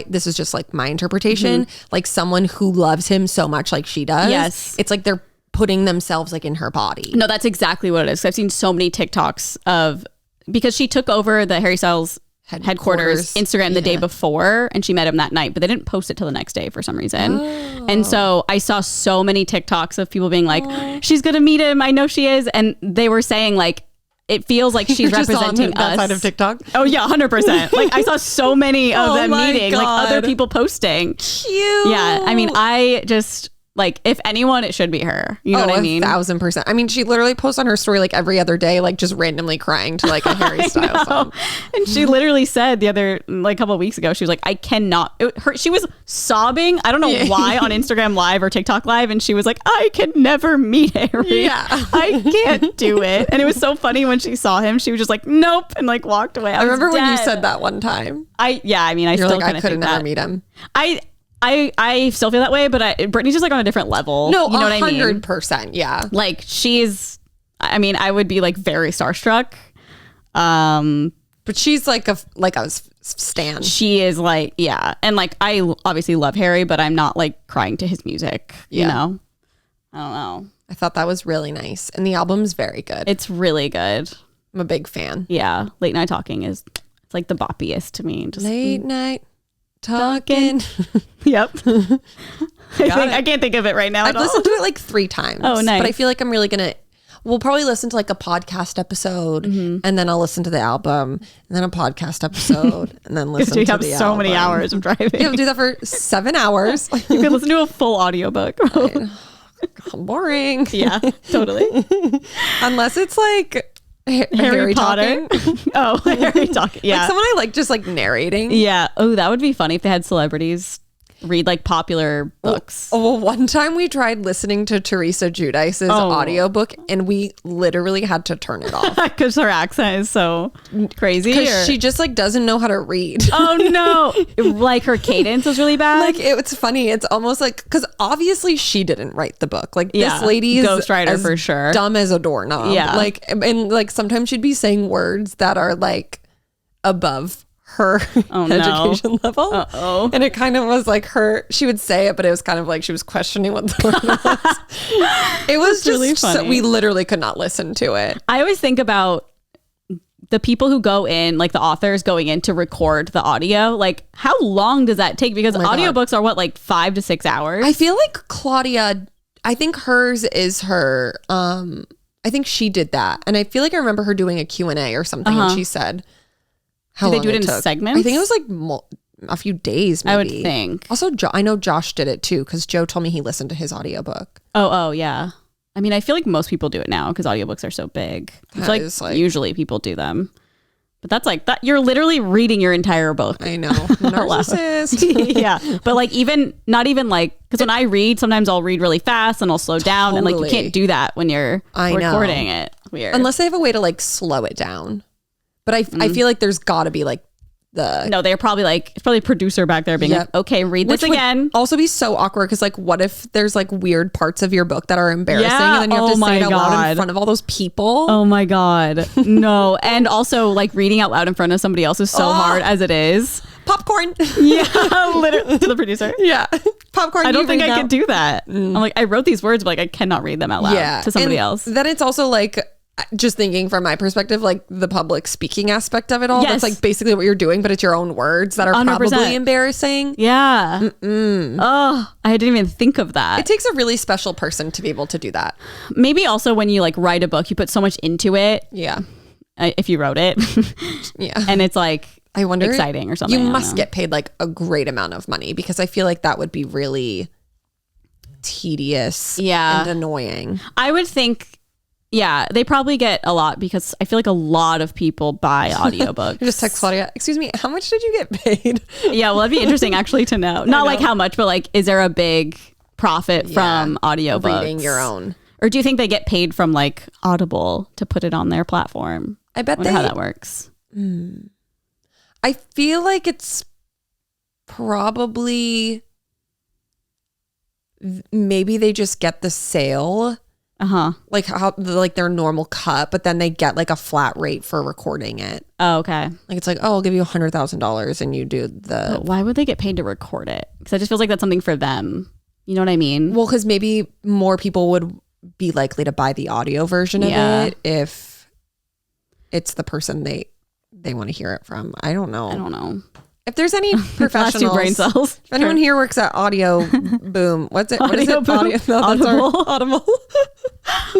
this is just like my interpretation, like someone who loves him so much like she does. Yes. It's like they're putting themselves like in her body. No, that's exactly what it is. I've seen so many TikToks because she took over the Harry Styles headquarters Instagram the day before, and she met him that night, but they didn't post it till the next day for some reason. And so I saw so many TikToks of people being like, she's gonna meet him, I know she is, and they were saying like it feels like she's representing us. That side of TikTok. Oh yeah, 100%. Like I saw so many of them meeting, like other people posting. Cute. Yeah, I mean, I just like, if anyone, it should be her. You know what I mean? 1,000%. I mean, she literally posts on her story like every other day, like just randomly crying to like a Harry Styles song. And she literally said the other, like a couple of weeks ago, she was like, I cannot. She was sobbing. I don't know why on Instagram Live or TikTok Live. And she was like, I can never meet Harry. Yeah. I can't do it. And it was so funny when she saw him. She was just like, nope. And like walked away. I remember when you said that one time. I mean, I You're still like, kind I of could never meet him. I still feel that way, but Brittany's just like on a different level. No, you know what I mean? 100%. Yeah. Like I mean, I would be like very starstruck. But she's like a stan. She is like, yeah. And like, I obviously love Harry, but I'm not like crying to his music, you know? I don't know. I thought that was really nice. And the album's very good. It's really good. I'm a big fan. Yeah. Late Night Talking it's like the boppiest to me. Just Late Night Talking. Yep. I can't think of it right now. I've listened to it like 3 times. Oh, nice. But I feel like I'm really we'll probably listen to like a podcast episode, and then I'll listen to the album, and then a podcast episode, and then listen to the album. You have so many hours of driving. You have to do that for 7 hours. You could listen to a full audiobook. Boring. Yeah, totally. Unless it's like Harry Potter. Oh, Harry talking. Yeah. Like someone I like just like narrating. Yeah. Oh, that would be funny if they had celebrities read like popular books. Well, one time we tried listening to Teresa Giudice's audiobook and we literally had to turn it off. Because her accent is so crazy. Because she just like doesn't know how to read. Oh no. Like her cadence was really bad. Like it's funny. It's almost like, because obviously she didn't write the book. Like this lady is ghostwriter for sure. Dumb as a doorknob. Yeah. Like, and like sometimes she'd be saying words that are like above her education level. Uh-oh. And it kind of was like she would say it, but it was kind of like she was questioning what the word was. It was just really funny. we literally could not listen to it. I always think about the people who go in, like the authors going in to record the audio, like how long does that take? Because audiobooks are what, like 5 to 6 hours? I feel like Claudia, I think hers is her, I think she did that. And I feel like I remember her doing a Q&A or something. And she said, how did they do it in segments? I think it was like a few days, maybe. I would think. Also, I know Josh did it too, because Joe told me he listened to his audiobook. Oh, yeah. I mean, I feel like most people do it now because audiobooks are so big. It's like usually people do them. But that's like that. You're literally reading your entire book. I know. Narcissist. Yeah. But like not even like, because when I read, sometimes I'll read really fast and I'll slow down. And like you can't do that when you're recording it. Weird. Unless they have a way to like slow it down. But I feel like there's got to be like no, they're probably like, it's probably a producer back there being like, okay, read this again. Would also be so awkward because like, what if there's like weird parts of your book that are embarrassing and then you have to say it out loud in front of all those people? Oh my God. No. And also like reading out loud in front of somebody else is so hard as it is. Popcorn. Yeah, literally to the producer. Yeah. Popcorn. I don't think I could do that. I'm like, I wrote these words, but like I cannot read them out loud to somebody else. Then it's also like, just thinking from my perspective, like the public speaking aspect of it all. Yes. That's like basically what you're doing, but it's your own words that are 100%. Probably embarrassing. Yeah. Oh, I didn't even think of that. It takes a really special person to be able to do that. Maybe also when you like write a book, you put so much into it. Yeah. If you wrote it. Yeah. And it's like, I wonder, exciting or something. You must get paid like a great amount of money because I feel like that would be really tedious and annoying. I would think. Yeah, they probably get a lot because I feel like a lot of people buy audiobooks. You just text Claudia, excuse me, how much did you get paid? Yeah, well, that'd be interesting actually to know. Not like how much, but like, is there a big profit from audiobooks? Reading your own. Or do you think they get paid from like Audible to put it on their platform? I bet how that works. I feel like it's probably maybe they just get the sale. Like how like their normal cut, but then they get like a flat rate for recording it. Oh, okay. Like it's like, oh, I'll give you $100,000 and you do the. But why would they get paid to record it? Because it just feels like that's something for them. You know what I mean? Well, because maybe more people would be likely to buy the audio version of it if it's the person they want to hear it from. I don't know. If there's any professionals, 2 brain cells. If anyone here works at Audio Boom, what's it? What is it? Audible.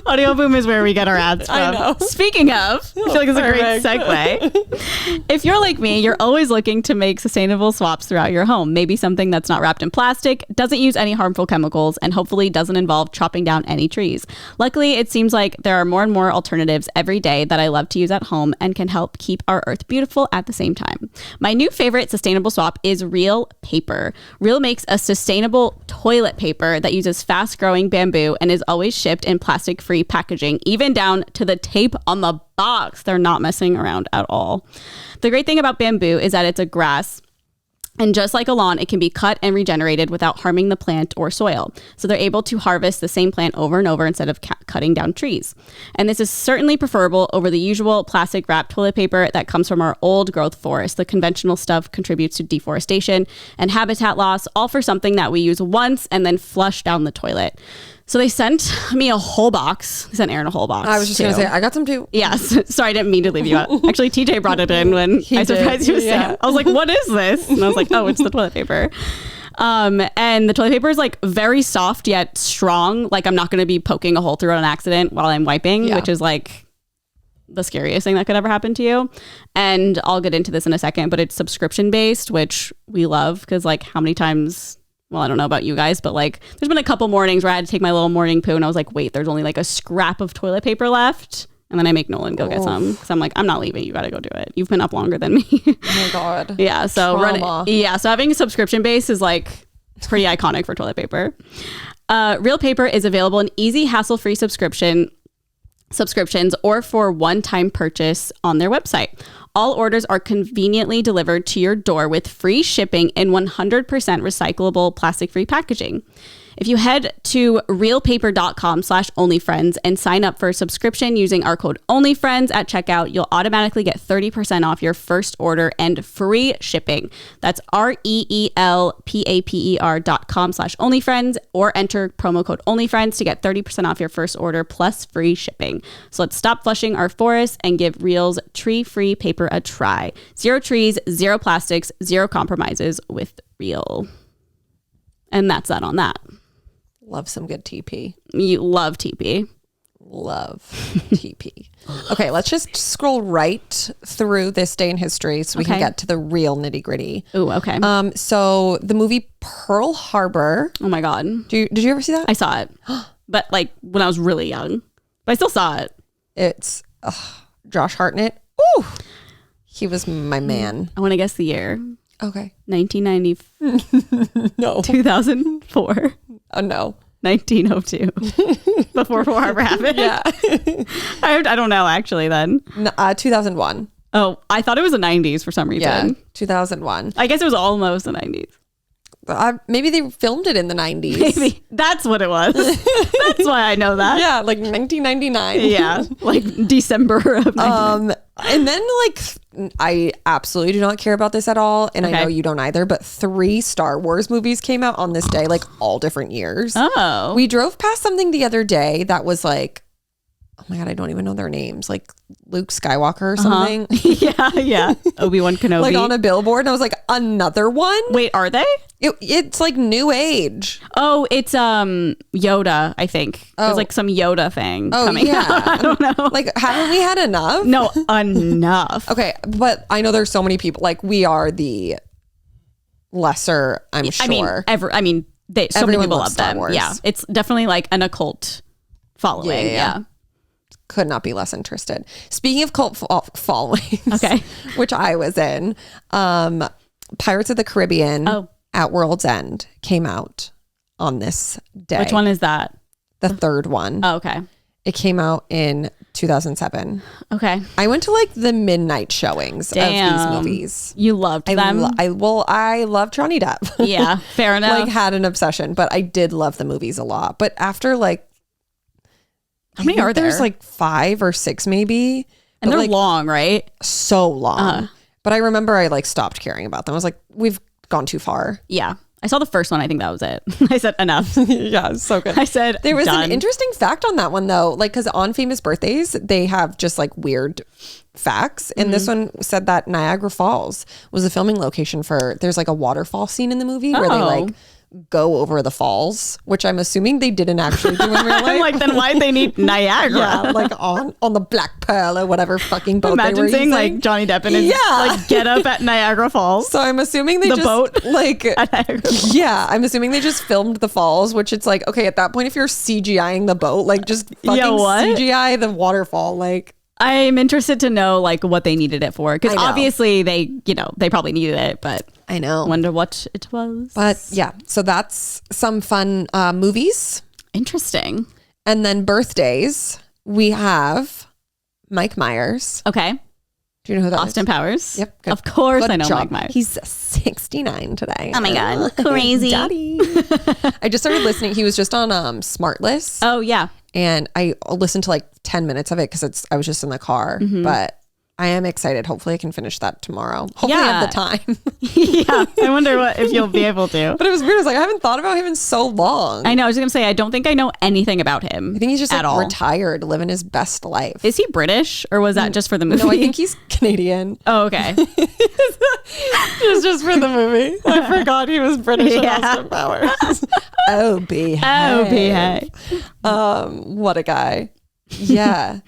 Audio Boom is where we get our ads from. I know. Speaking of, I feel like it's a great segue. If you're like me, you're always looking to make sustainable swaps throughout your home. Maybe something that's not wrapped in plastic, doesn't use any harmful chemicals, and hopefully doesn't involve chopping down any trees. Luckily, it seems like there are more and more alternatives every day that I love to use at home and can help keep our earth beautiful at the same time. My new favorite sustainable swap is Real Paper. Real makes a sustainable toilet paper that uses fast-growing bamboo and is always shipped in plastic-free packaging, even down to the tape on the box. They're not messing around at all. The great thing about bamboo is that it's a grass. And just like a lawn, it can be cut and regenerated without harming the plant or soil. So they're able to harvest the same plant over and over instead of cutting down trees. And this is certainly preferable over the usual plastic wrapped toilet paper that comes from our old growth forest. The conventional stuff contributes to deforestation and habitat loss, all for something that we use once and then flush down the toilet. So they sent me a whole box. They sent Erin a whole box. I was just going to say, I got some too. Yes. Sorry, I didn't mean to leave you out. Actually, TJ brought it in when I surprised you with Sam. I was like, what is this? And I was like, oh, it's the toilet paper. And the toilet paper is like very soft yet strong. Like I'm not going to be poking a hole through it on accident while I'm wiping, which is like the scariest thing that could ever happen to you. And I'll get into this in a second, but it's subscription based, which we love because like how many times... Well, I don't know about you guys, but like there's been a couple mornings where I had to take my little morning poo and I was like, wait, there's only like a scrap of toilet paper left. And then I make Nolan go get some because I'm like, I'm not leaving. You got to go do it. You've been up longer than me. Oh my God. Yeah. So so having a subscription base is like pretty iconic for toilet paper. Real Paper is available in easy, hassle-free subscriptions or for one-time purchase on their website. All orders are conveniently delivered to your door with free shipping and 100% recyclable plastic-free packaging. If you head to realpaper.com/onlyfriends and sign up for a subscription using our code onlyfriends at checkout, you'll automatically get 30% off your first order and free shipping. That's REELPAPER.com/onlyfriends or enter promo code onlyfriends to get 30% off your first order plus free shipping. So let's stop flushing our forests and give Reel's tree-free paper a try. 0 trees, 0 plastics, 0 compromises with Reel. And that's that on that. Love some good TP. You love TP. Love TP. Okay, let's just scroll right through this day in history so we can get to the real nitty gritty. Ooh, okay. So the movie Pearl Harbor. Oh my God. Did you ever see that? I saw it, but like when I was really young. But I still saw it. It's Josh Hartnett. Ooh, he was my man. I want to guess the year. Okay. 1990. No. 2004. Oh, no. 1902. Before Pearl Harbor happened. Yeah. I don't know actually then. 2001. Oh, I thought it was the 90s for some reason. Yeah, 2001. I guess it was almost the 90s. Maybe they filmed it in the 90s. Maybe. That's what it was. That's why I know that. Yeah, like 1999. Yeah, like December of 99. And then like I absolutely do not care about this at all, and I know you don't either, but 3 Star Wars movies came out on this day, like all different years. Oh. We drove past something the other day that was like, oh my God, I don't even know their names. Like Luke Skywalker or something. Yeah. Obi-Wan Kenobi. Like on a billboard. And I was like, another one? Wait, are they? It's like new age. Oh, it's Yoda, I think. There's like some Yoda thing coming out. I don't know. Like, haven't we had enough? No, enough. Okay, but I know there's so many people. Like, we are the lesser, I'm sure. So many people love Star them. Wars. Yeah, it's definitely like an occult following. Yeah. Could not be less interested. Speaking of cult followings, which I was in, Pirates of the Caribbean at World's End came out on this day. Which one is that? The third one. Oh, okay. It came out in 2007. Okay. I went to like the midnight showings of these movies. You loved them? I love Johnny Depp. Yeah, fair enough. Like had an obsession, but I did love the movies a lot. But after like, how many are there? There's like 5 or 6 maybe. And they're like, long, right? So long. But I remember I like stopped caring about them. I was like, we've gone too far. Yeah. I saw the first one. I think that was it. I said enough. Yeah, it's so good. I said there was done. An interesting fact on that one though. Like, because on Famous Birthdays, they have just like weird facts. And this one said that Niagara Falls was a filming location for, there's like a waterfall scene in the movie where they like go over the falls, which I'm assuming they didn't actually do in real life. I'm like, then why'd they need Niagara? Yeah, like on the Black Pearl or whatever fucking boat Imagine they were seeing using. like Johnny Depp in his like get up at Niagara Falls. So I'm assuming they just boat like at Niagara Falls. Yeah, I'm assuming they just filmed the falls, which it's like, okay, at that point if you're CGIing the boat, like just fucking CGI the waterfall. Like, I'm interested to know like what they needed it for, because obviously they probably needed it, but I know. Wonder what it was. But yeah, so that's some fun movies. Interesting. And then birthdays, we have Mike Myers. Okay. Do you know who that Austin is? Powers. Yep. Of course good I know job. Mike Myers. He's 69 today. Oh my God. Crazy. Daddy. I just started listening. He was just on Smartless. Oh yeah. And I listened to like 10 minutes of it because I was just in the car. But I am excited. Hopefully I can finish that tomorrow. Hopefully I have the time. Yeah. I wonder if you'll be able to. But it was weird. I was like, I haven't thought about him in so long. I know. I was going to say, I don't think I know anything about him. I think he's just at like all. retired, living his best life. Is he British or was that just for the movie? No, I think he's Canadian. Oh, okay. It was just for the movie. I forgot he was British in Austin Powers. Oh, behave. What a guy. Yeah.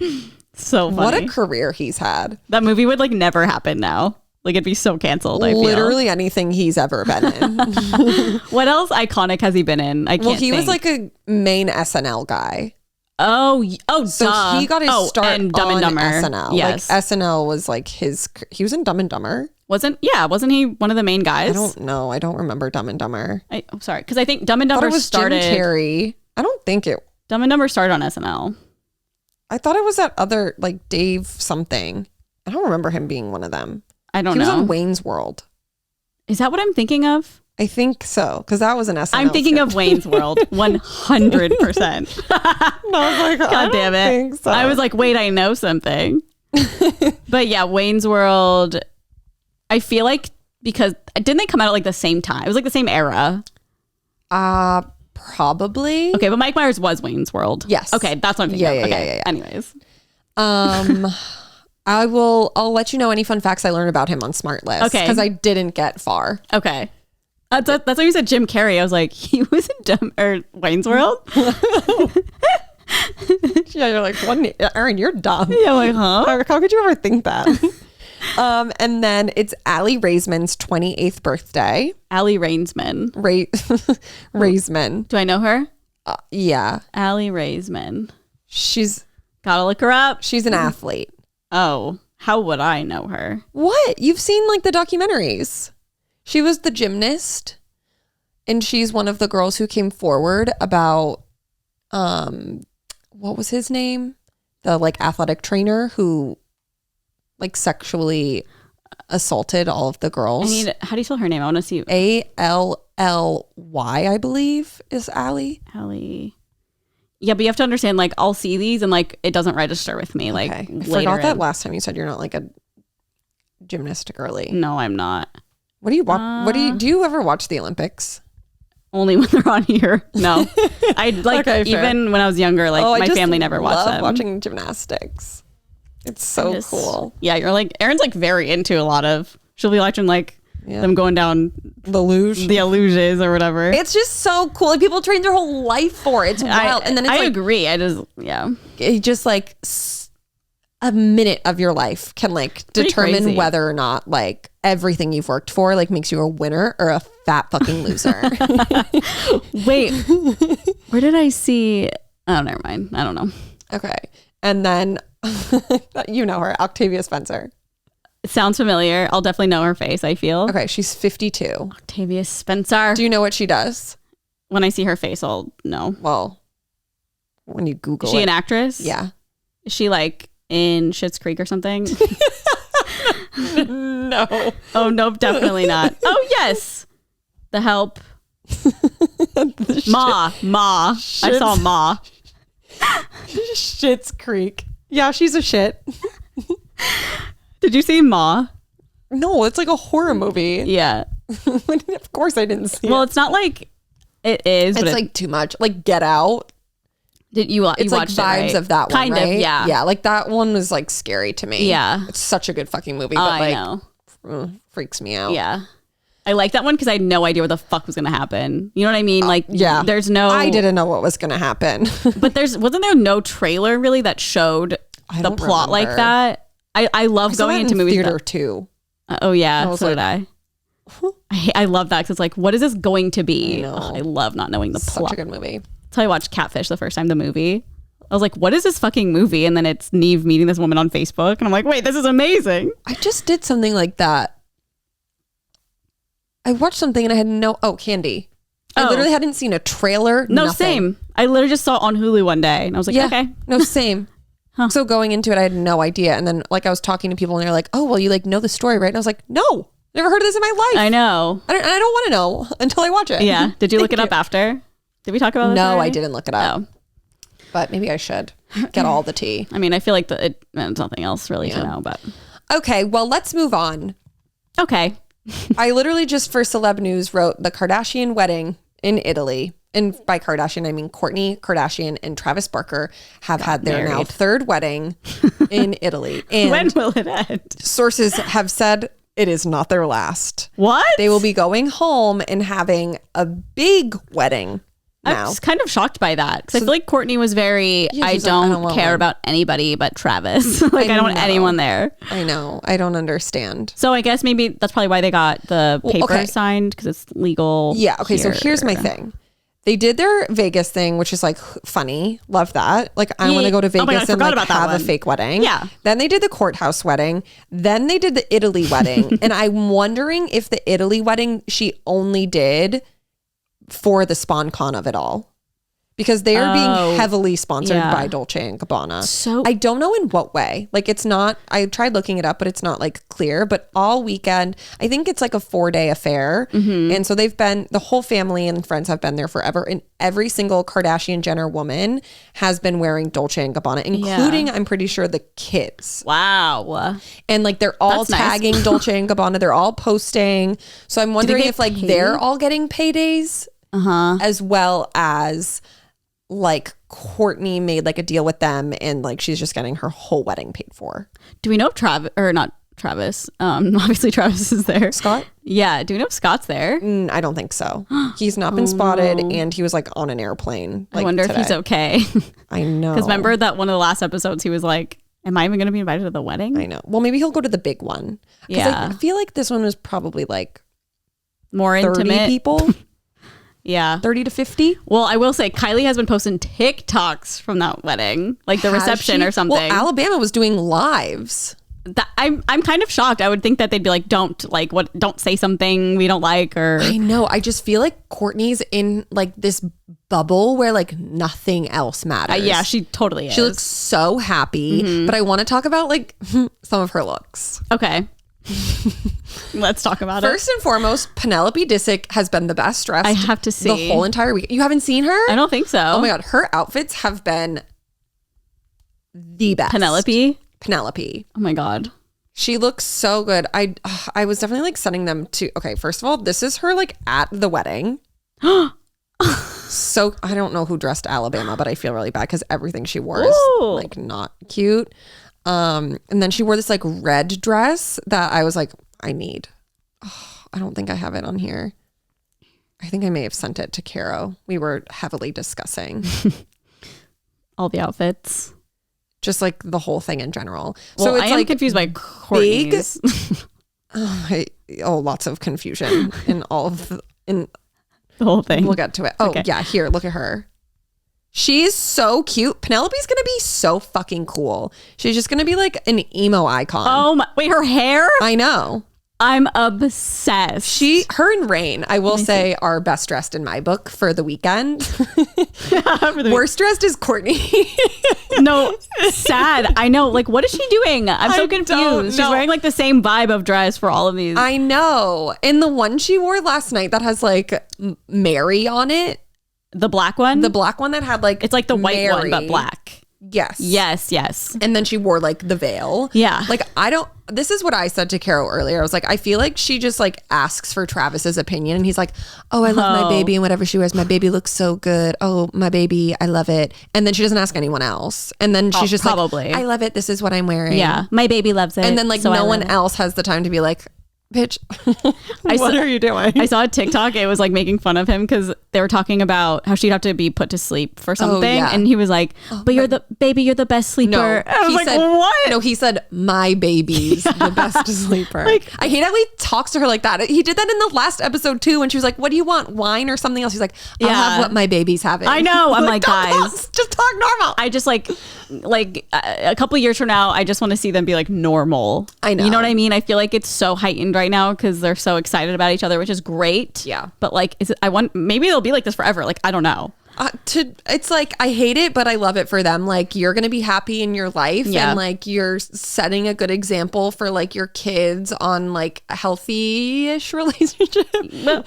So funny. What a career he's had. That movie would like never happen now. Like it'd be so canceled. Literally anything he's ever been in. What else iconic has he been in? I can't think. Was like a main SNL guy. Oh, so duh. he got his start and Dumb and on Dumber. SNL. Yes. Like SNL was like he was in Dumb and Dumber. Wasn't he one of the main guys? I don't know. I don't remember Dumb and Dumber. I'm sorry, because I think Dumb and Dumber started. Jim Carrey. I don't think it. Dumb and Dumber started on SNL. I thought it was that other like Dave something. I don't remember him being one of them. I don't know. He was on Wayne's World. Is that what I'm thinking of? I think so, because that was an SNL. I'm thinking of Wayne's World, 100%. I was like, God damn it. Think so. I was like, wait, I know something. But yeah, Wayne's World, I feel like, because didn't they come out at like the same time? It was like the same era. Probably. Okay, but Mike Myers was Wayne's World. Yes. Okay, that's what I'm thinking of. Okay, yeah. Anyways. I'll let you know any fun facts I learned about him on Smart List. Okay. Because I didn't get far. Okay. That's why you said Jim Carrey. I was like, he was in Wayne's World? Yeah, you're like, Erin, you're dumb. Yeah, I'm like, huh? How could you ever think that? And then it's Aly Raisman's 28th birthday. Aly Raisman. Raisman. Do I know her? Yeah. Aly Raisman. She's... Gotta look her up. She's an athlete. Oh, how would I know her? What? You've seen like the documentaries. She was the gymnast, and she's one of the girls who came forward about, what was his name? The like athletic trainer who like sexually assaulted all of the girls. How do you spell her name? I want to see. Ally, I believe, is Aly. Aly. Yeah, but you have to understand, like, I'll see these and like it doesn't register with me. Like, I forgot that last time you said you're not like a gymnastic girly. No, I'm not. What do you watch? Do you ever watch the Olympics? Only when they're on here. No, I like even when I was younger. Like my family never watched them. Watching gymnastics, it's so cool. Yeah, you're like Erin's like very into a lot of. She'll be watching like them going down the luges or whatever. It's just so cool. Like people train their whole life for it. It's wild. And then it's I agree. It just like a minute of your life can like determine whether or not like everything you've worked for like makes you a winner or a fat fucking loser. Wait, where did I see? Oh, never mind. I don't know. Okay. And then you know her, Octavia Spencer. It sounds familiar. I'll definitely know her face, I feel. Okay, she's 52. Octavia Spencer. Do you know what she does? When I see her face, I'll know. Well, when you Google it. Is she an actress? Yeah. Is she like in Schitt's Creek or something? No. Oh, nope, definitely not. Oh, yes. The Help. Ma. I saw Ma. Schitt's Creek. Yeah, she's a shit. Did you see Ma? No, it's like a horror movie. Yeah. Of course I didn't see it. Well, it's not like it is. It's like too much. Like Get Out. Did you it's like watched vibes it, right? of that one, kind right? of, yeah. Yeah, like that one was like scary to me. Yeah. It's such a good fucking movie, but I know. Freaks me out. Yeah. I like that one because I had no idea what the fuck was going to happen. You know what I mean? Like, yeah. There's no... I didn't know what was going to happen. But wasn't there no trailer really that showed the plot like that? I love going into movies. Theater too. Oh yeah, so did I. I love that because it's like, what is this going to be? I love not knowing the plot. Such a good movie. That's how I watched Catfish the first time, the movie. I was like, what is this fucking movie? And then it's Neve meeting this woman on Facebook. And I'm like, wait, this is amazing. I just did something like that. I watched something and I had Candy. I literally hadn't seen a trailer. No, nothing. Same. I literally just saw it on Hulu one day. And I was like, okay. No, same. Huh. So going into it, I had no idea. And then like I was talking to people and they're like, oh, well, you like know the story, right? And I was like, no, never heard of this in my life. I know. I don't want to know until I watch it. Yeah. Did you look it up after? Did we talk about this? No, already? I didn't look it up. Oh. But maybe I should get all the tea. I mean, I feel like there's nothing else really to know, but. Okay, well, let's move on. Okay. I literally just for celeb news wrote the Kardashian wedding in Italy. And by Kardashian, I mean Kourtney Kardashian and Travis Barker have had their now third wedding in Italy. And when will it end? Sources have said it is not their last. What? They will be going home and having a big wedding now. I'm kind of shocked by that because I feel like Kourtney was very, I don't care about anybody but Travis. Like I don't want anyone there. I know. I don't understand. So I guess maybe that's probably why they got the paper signed because it's legal. Yeah. Okay. So here's my thing. They did their Vegas thing, which is like funny. Love that. Like I want to go to Vegas and like have a fake wedding. Yeah. Then they did the courthouse wedding. Then they did the Italy wedding. And I'm wondering if the Italy wedding she only did for the SpawnCon of it all. because they are being heavily sponsored by Dolce & Gabbana. So I don't know in what way. Like, it's not, I tried looking it up, but it's not like clear. But all weekend, I think it's like a 4-day affair. And so they've been, the whole family and friends have been there forever. And every single Kardashian Jenner woman has been wearing Dolce & Gabbana, including, I'm pretty sure, the kids. Wow. And like, they're all tagging Dolce & Gabbana. They're all posting. So I'm wondering if like they're all getting paydays as well as like Kourtney made like a deal with them and like she's just getting her whole wedding paid for. Do we know if Travis, obviously Travis is there. Scott? Yeah. Do we know if Scott's there? I don't think so. He's not been spotted and he was like on an airplane. Like, I wonder if he's okay. I know. Because remember that one of the last episodes he was like, am I even going to be invited to the wedding? I know. Well, maybe he'll go to the big one. Yeah. I feel like this one was probably like more 30 intimate people. Yeah. 30 to 50. Well, I will say Kylie has been posting TikToks from that wedding, like the reception or something. Well, Alabama was doing lives. I'm kind of shocked. I would think that they'd be like, don't say something we don't like, or I know. I just feel like Kourtney's in like this bubble where like nothing else matters. Yeah, she totally is. She looks so happy, but I want to talk about like some of her looks. Okay. Let's talk about it. First and foremost, Penelope Disick has been the best dressed. I have to see the whole entire week. You haven't seen her? I don't think so. Oh my God. Her outfits have been the best. Penelope. Oh my God. She looks so good. I was definitely like sending them to, okay, first of all, this is her like at the wedding. So I don't know who dressed Alabama, but I feel really bad because everything she wore is like not cute. And then she wore this like red dress that I was like, I don't think I have it on here. I think I may have sent it to Caro. We were heavily discussing all the outfits, just like the whole thing in general. Well, so it's I am like confused by Kourtney's. Lots of confusion in all of the whole thing. We'll get to it. Oh okay. Yeah, here, look at her. She's so cute. Penelope's gonna be so fucking cool. She's just gonna be like an emo icon. Oh my, wait, her hair? I know. I'm obsessed. Her and Rain, I will say, are best dressed in my book for the weekend. Worst dressed is Kourtney. No, sad. I know. Like, what is she doing? I'm so confused. She's wearing like the same vibe of dress for all of these. I know. And the one she wore last night that has like Mary on it. The black one? The black one that had like, it's like the white one, but black. Yes. And then she wore like the veil. Yeah. Like, this is what I said to Caro earlier. I was like, I feel like she just like asks for Travis's opinion. And he's like, oh, I love my baby and whatever she wears. My baby looks so good. Oh, my baby, I love it. And then she doesn't ask anyone else. And then she's just probably like, I love it. This is what I'm wearing. Yeah. My baby loves it. And then like so no one else has the time to be like, bitch, what are you doing? I saw a TikTok. It was like making fun of him because they were talking about how she'd have to be put to sleep for something. And he was like, but you're the best sleeper. No, I was like, what? No, he said, my baby's the best sleeper. Like, I hate how he talks to her like that. He did that in the last episode too when she was like, what do you want? Wine or something else? He's like, I'll have what my baby's having. I know. I'm like, guys, just talk normal. I just like a couple years from now, I just want to see them be like normal. I know. You know what I mean? I feel like it's so heightened right now because they're so excited about each other, which is great. Yeah. But like, maybe they'll be like this forever. Like, I don't know. It's like, I hate it, but I love it for them. Like, you're going to be happy in your life and like you're setting a good example for like your kids on like a healthy-ish relationship. Well,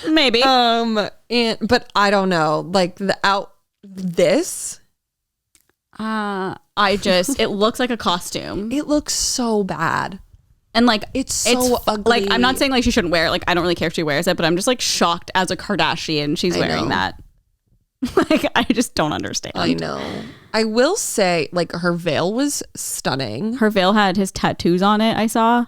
maybe. But I don't know. Like it looks like a costume. It looks so bad. And like, it's so ugly. Like, I'm not saying like she shouldn't wear it. Like, I don't really care if she wears it, but I'm just like shocked as a Kardashian she's wearing that. Like, I just don't understand. I know. I will say, like, her veil was stunning. Her veil had his tattoos on it, I saw.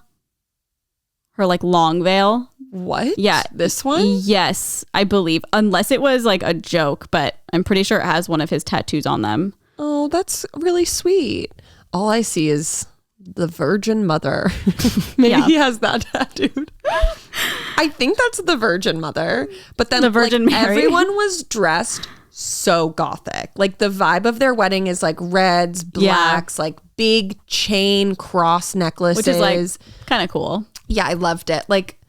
Her, like, long veil. What? Yeah. This one? Yes, I believe. Unless it was, like, a joke, but I'm pretty sure it has one of his tattoos on them. Oh, that's really sweet. All I see is the Virgin Mother. Maybe he has that tattooed. I think that's the Virgin Mother. But then the Virgin Mary. Everyone was dressed so gothic. Like, the vibe of their wedding is like reds, blacks, like big chain cross necklaces. Which is like kind of cool. Yeah, I loved it. Like,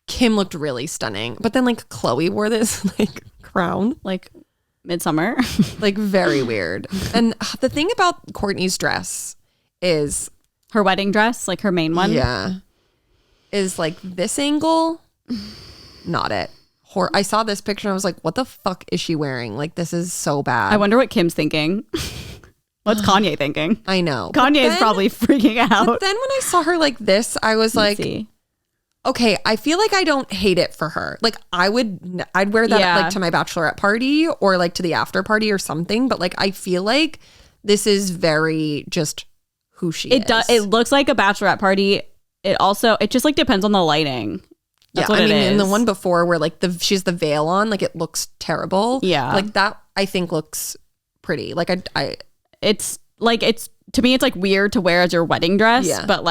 Kim looked really stunning. But then like Khloe wore this like crown. Like Midsummer. Like very weird. And the thing about Kourtney's dress is her wedding dress, like her main one. Yeah. Is like this angle, not it. I saw this picture and I was like, what the fuck is she wearing? Like, this is so bad. I wonder what Kim's thinking. What's Kanye thinking? I know. Kanye is probably freaking out. But then when I saw her like this, I was like, okay, I feel like I don't hate it for her. Like I'd wear that like to my bachelorette party or like to the after party or something. But like, I feel like this is very just who she is. It looks like a bachelorette party. It just like depends on the lighting. That's what it is. In the one before where like she's the veil on, like it looks terrible. Yeah. Like that I think looks pretty. Like it's to me it's like weird to wear as your wedding dress. Yeah. But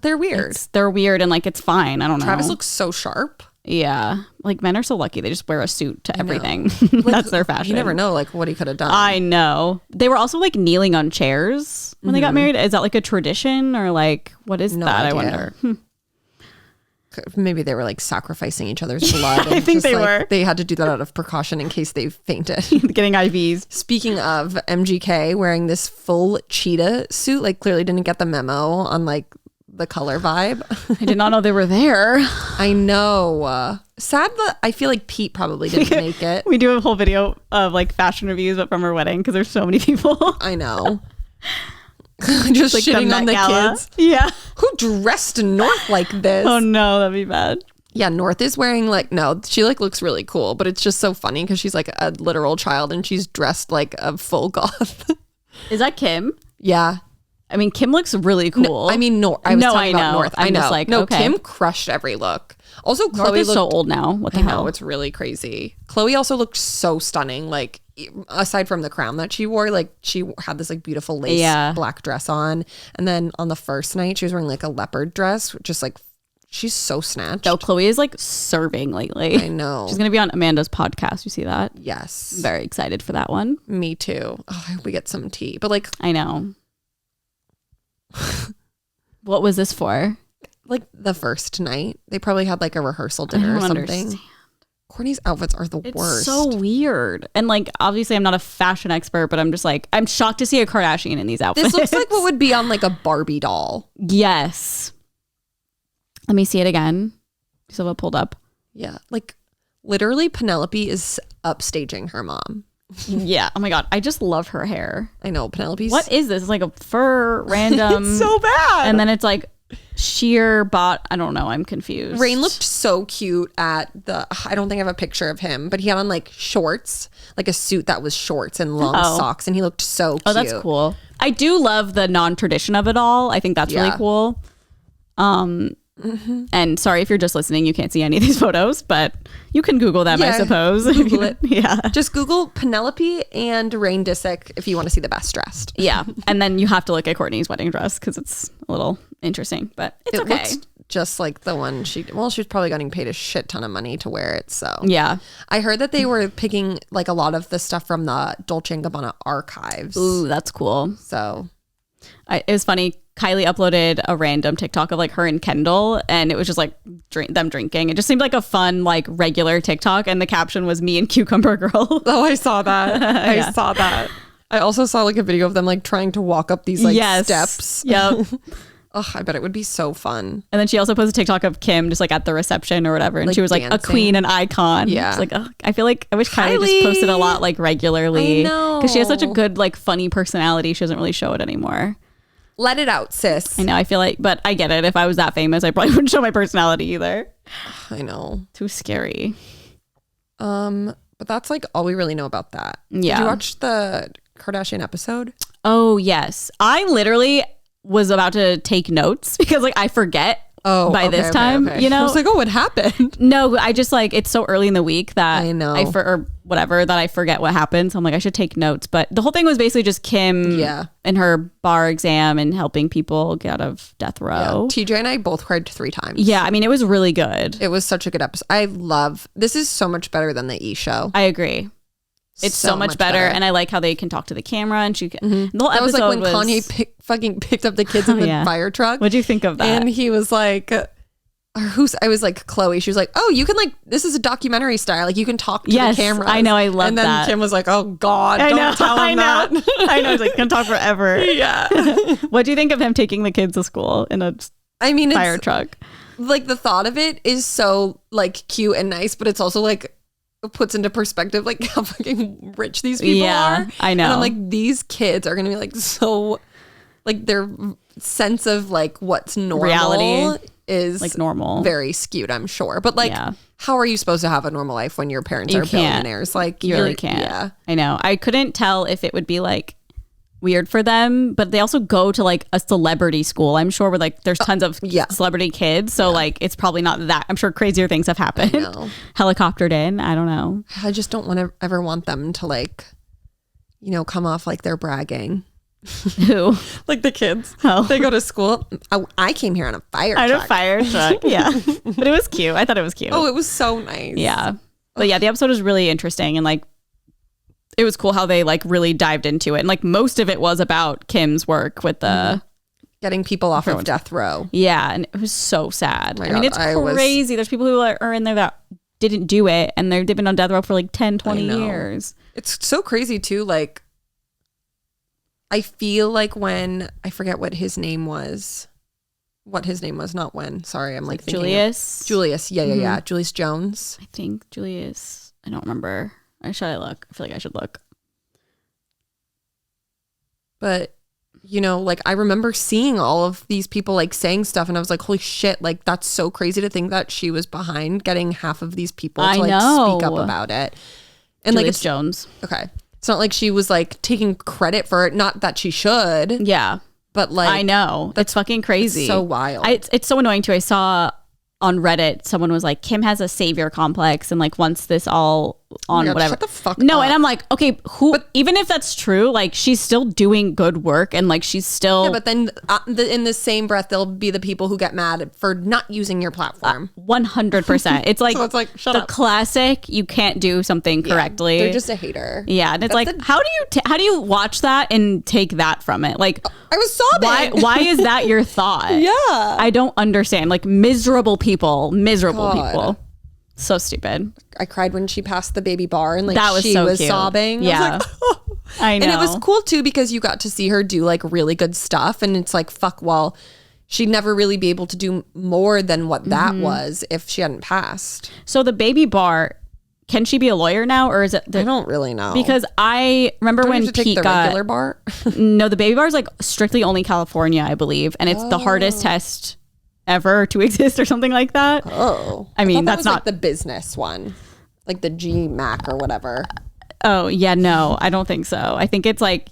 they're weird. They're weird and like it's fine. I don't know. Travis looks so sharp. Yeah. Like men are so lucky. They just wear a suit to everything. That's their fashion. You never know like what he could have done. I know. They were also like kneeling on chairs when they got married. Is that like a tradition or like what is that? Idea. I wonder. Maybe they were like sacrificing each other's blood. I think they were. They had to do that out of precaution in case they fainted. Getting IVs. Speaking of MGK wearing this full cheetah suit, like clearly didn't get the memo on like the color vibe. I did not know they were there. I know. Sad that I feel like Pete probably didn't make it. We do a whole video of like fashion reviews, but from her wedding because there's so many people. I know. Just like shitting on the kids. Yeah. Who dressed North like this? Oh no, that'd be bad. Yeah, North is wearing like, no, she like looks really cool, but it's just so funny because she's like a literal child and she's dressed like a full goth. Is that Kim? Yeah. I mean, Kim looks really cool. No, I mean, North. I was talking about North. I'm just like, no, okay. Kim crushed every look. Also, North Chloe is so old now. What the hell? It's really crazy. Chloe also looked so stunning. Like, aside from the crown that she wore, like she had this like beautiful lace black dress on, and then on the first night she was wearing like a leopard dress, just like she's so snatched. No, Chloe is like serving lately. I know. She's gonna be on Amanda's podcast. You see that? Yes. I'm very excited for that one. Me too. Oh, I hope we get some tea. But like, I know. What was this for? Like the first night, they probably had like a rehearsal dinner or something. Understand. Kourtney's outfits are the worst. It's so weird. And like, obviously I'm not a fashion expert, but I'm just like, I'm shocked to see a Kardashian in these outfits. This looks like what would be on like a Barbie doll. Yes. Let me see it again. You still have it pulled up? Yeah. Like literally Penelope is upstaging her mom. Yeah. Oh my God. I just love her hair. I know. Penelope's. What is this? It's like a fur random. It's so bad. And then it's like sheer bot. I don't know. I'm confused. Rain looked so cute at I don't think I have a picture of him, but he had on like shorts, like a suit that was shorts and long socks. And he looked so cute. Oh, that's cool. I do love the non-tradition of it all. I think that's really cool. And sorry if you're just listening, you can't see any of these photos, but you can Google them, I suppose. Google it. Yeah. Just Google Penelope and Rain Disick if you want to see the best dressed. Yeah. And then you have to look at Kourtney's wedding dress because it's a little interesting, but it's okay. Looks just like the one she was probably getting paid a shit ton of money to wear it. So yeah. I heard that they were picking like a lot of the stuff from the Dolce & Gabbana archives. Ooh, that's cool. So it was funny. Kylie uploaded a random TikTok of like her and Kendall, and it was just like them drinking. It just seemed like a fun, like regular TikTok, and the caption was "Me and Cucumber Girl." Oh, I saw that. I saw that. I also saw like a video of them like trying to walk up these like steps. Yep. Oh, I bet it would be so fun. And then she also posted a TikTok of Kim just like at the reception or whatever, and like she was like dancing. A queen, an icon. Yeah. It's like, I feel like I wish Kylie just posted a lot like regularly. I know. Because she has such a good like funny personality. She doesn't really show it anymore. Let it out, sis. I know. I feel like, but I get it. If I was that famous, I probably wouldn't show my personality either. I know. Too scary. But that's like all we really know about that. Yeah. Did you watch the Kardashian episode? Oh, yes. I literally was about to take notes because like I forget by this time, you know? I was like, oh, what happened? No, I just like, it's so early in the week that I know. or whatever, that I forget what happened. So I'm like, I should take notes. But the whole thing was basically just Kim and her bar exam and helping people get out of death row. Yeah. TJ and I both cried 3 times. Yeah. I mean, it was really good. It was such a good episode. This is so much better than the E! Show. I agree. It's so much better. And I like how they can talk to the camera and she can. The whole that was episode like when Kanye fucking picked up the kids in the fire truck. What'd you think of that? And he was like, I was like, Chloe, she was like, oh, you can like, this is a documentary style. Like you can talk to the camera. I know. I love that. And then Kim was like, oh God, don't tell him that. I know. He's like, can talk forever. Yeah. What do you think of him taking the kids to school in a fire truck? Like the thought of it is so like cute and nice, but it's also like puts into perspective like how fucking rich these people are. I know. And I'm like, these kids are going to be like so like their sense of like what's normal reality is like normal, very skewed, I'm sure. But like, how are you supposed to have a normal life when your parents are billionaires? Like you really can't. Yeah, I know. I couldn't tell if it would be like weird for them, but they also go to like a celebrity school, I'm sure, where like there's tons of celebrity kids. So like it's probably not that. I'm sure crazier things have happened. Helicoptered in. I don't know. I just don't ever want them to like, you know, come off like they're bragging. Who? Like the kids. Oh. They go to school. I came here on a fire truck. On a fire truck, yeah. But it was cute. I thought it was cute. Oh, it was so nice. Yeah. But yeah, the episode was really interesting. And like, it was cool how they like really dived into it. And like most of it was about Kim's work with the... Getting people off of death row. Yeah. And it was so sad. I mean, it's crazy. There's people who are in there that didn't do it. And they've been on death row for like 10, 20 years. It's so crazy too. Like, I feel like when I forget what his name was, not when. Sorry, I'm like thinking Julius. Yeah. Julius Jones. I think Julius. I don't remember. Should I look? I feel like I should look. But you know, like I remember seeing all of these people like saying stuff, and I was like, holy shit! Like that's so crazy to think that she was behind getting half of these people to like speak up about it. And Julius like Jones. Okay. It's not like she was like taking credit for it. Not that she should. Yeah. But like. I know. It's fucking crazy. It's so wild. It's so annoying too. I saw on Reddit, someone was like, Kim has a savior complex and like wants this all on whatever. Shut the fuck up. And I'm like, okay, even if that's true, like she's still doing good work and like she's still. Yeah, but then in the same breath, there'll be the people who get mad for not using your platform. 100%. It's like, so it's like shut the up. Classic, you can't do something correctly. They're just a hater. Yeah. And it's that's like, how do you watch that and take that from it? Like, I was sobbing. Why is that your thought? Yeah. I don't understand. Like miserable people. So stupid. I cried when she passed the baby bar and like that was she so was cute. sobbing. Yeah. I was like, oh. I know. And it was cool too because you got to see her do like really good stuff. And it's like, fuck, well, she'd never really be able to do more than what that was if she hadn't passed. So the baby bar, can she be a lawyer now, or is it? I don't really know. Because I remember when Pete take the regular bar. No, the baby bar is like strictly only California, I believe, and it's the hardest test ever to exist, or something like that. Oh, I mean that that's not like the business one, like the GMAC or whatever. Oh yeah, no, I don't think so. I think it's like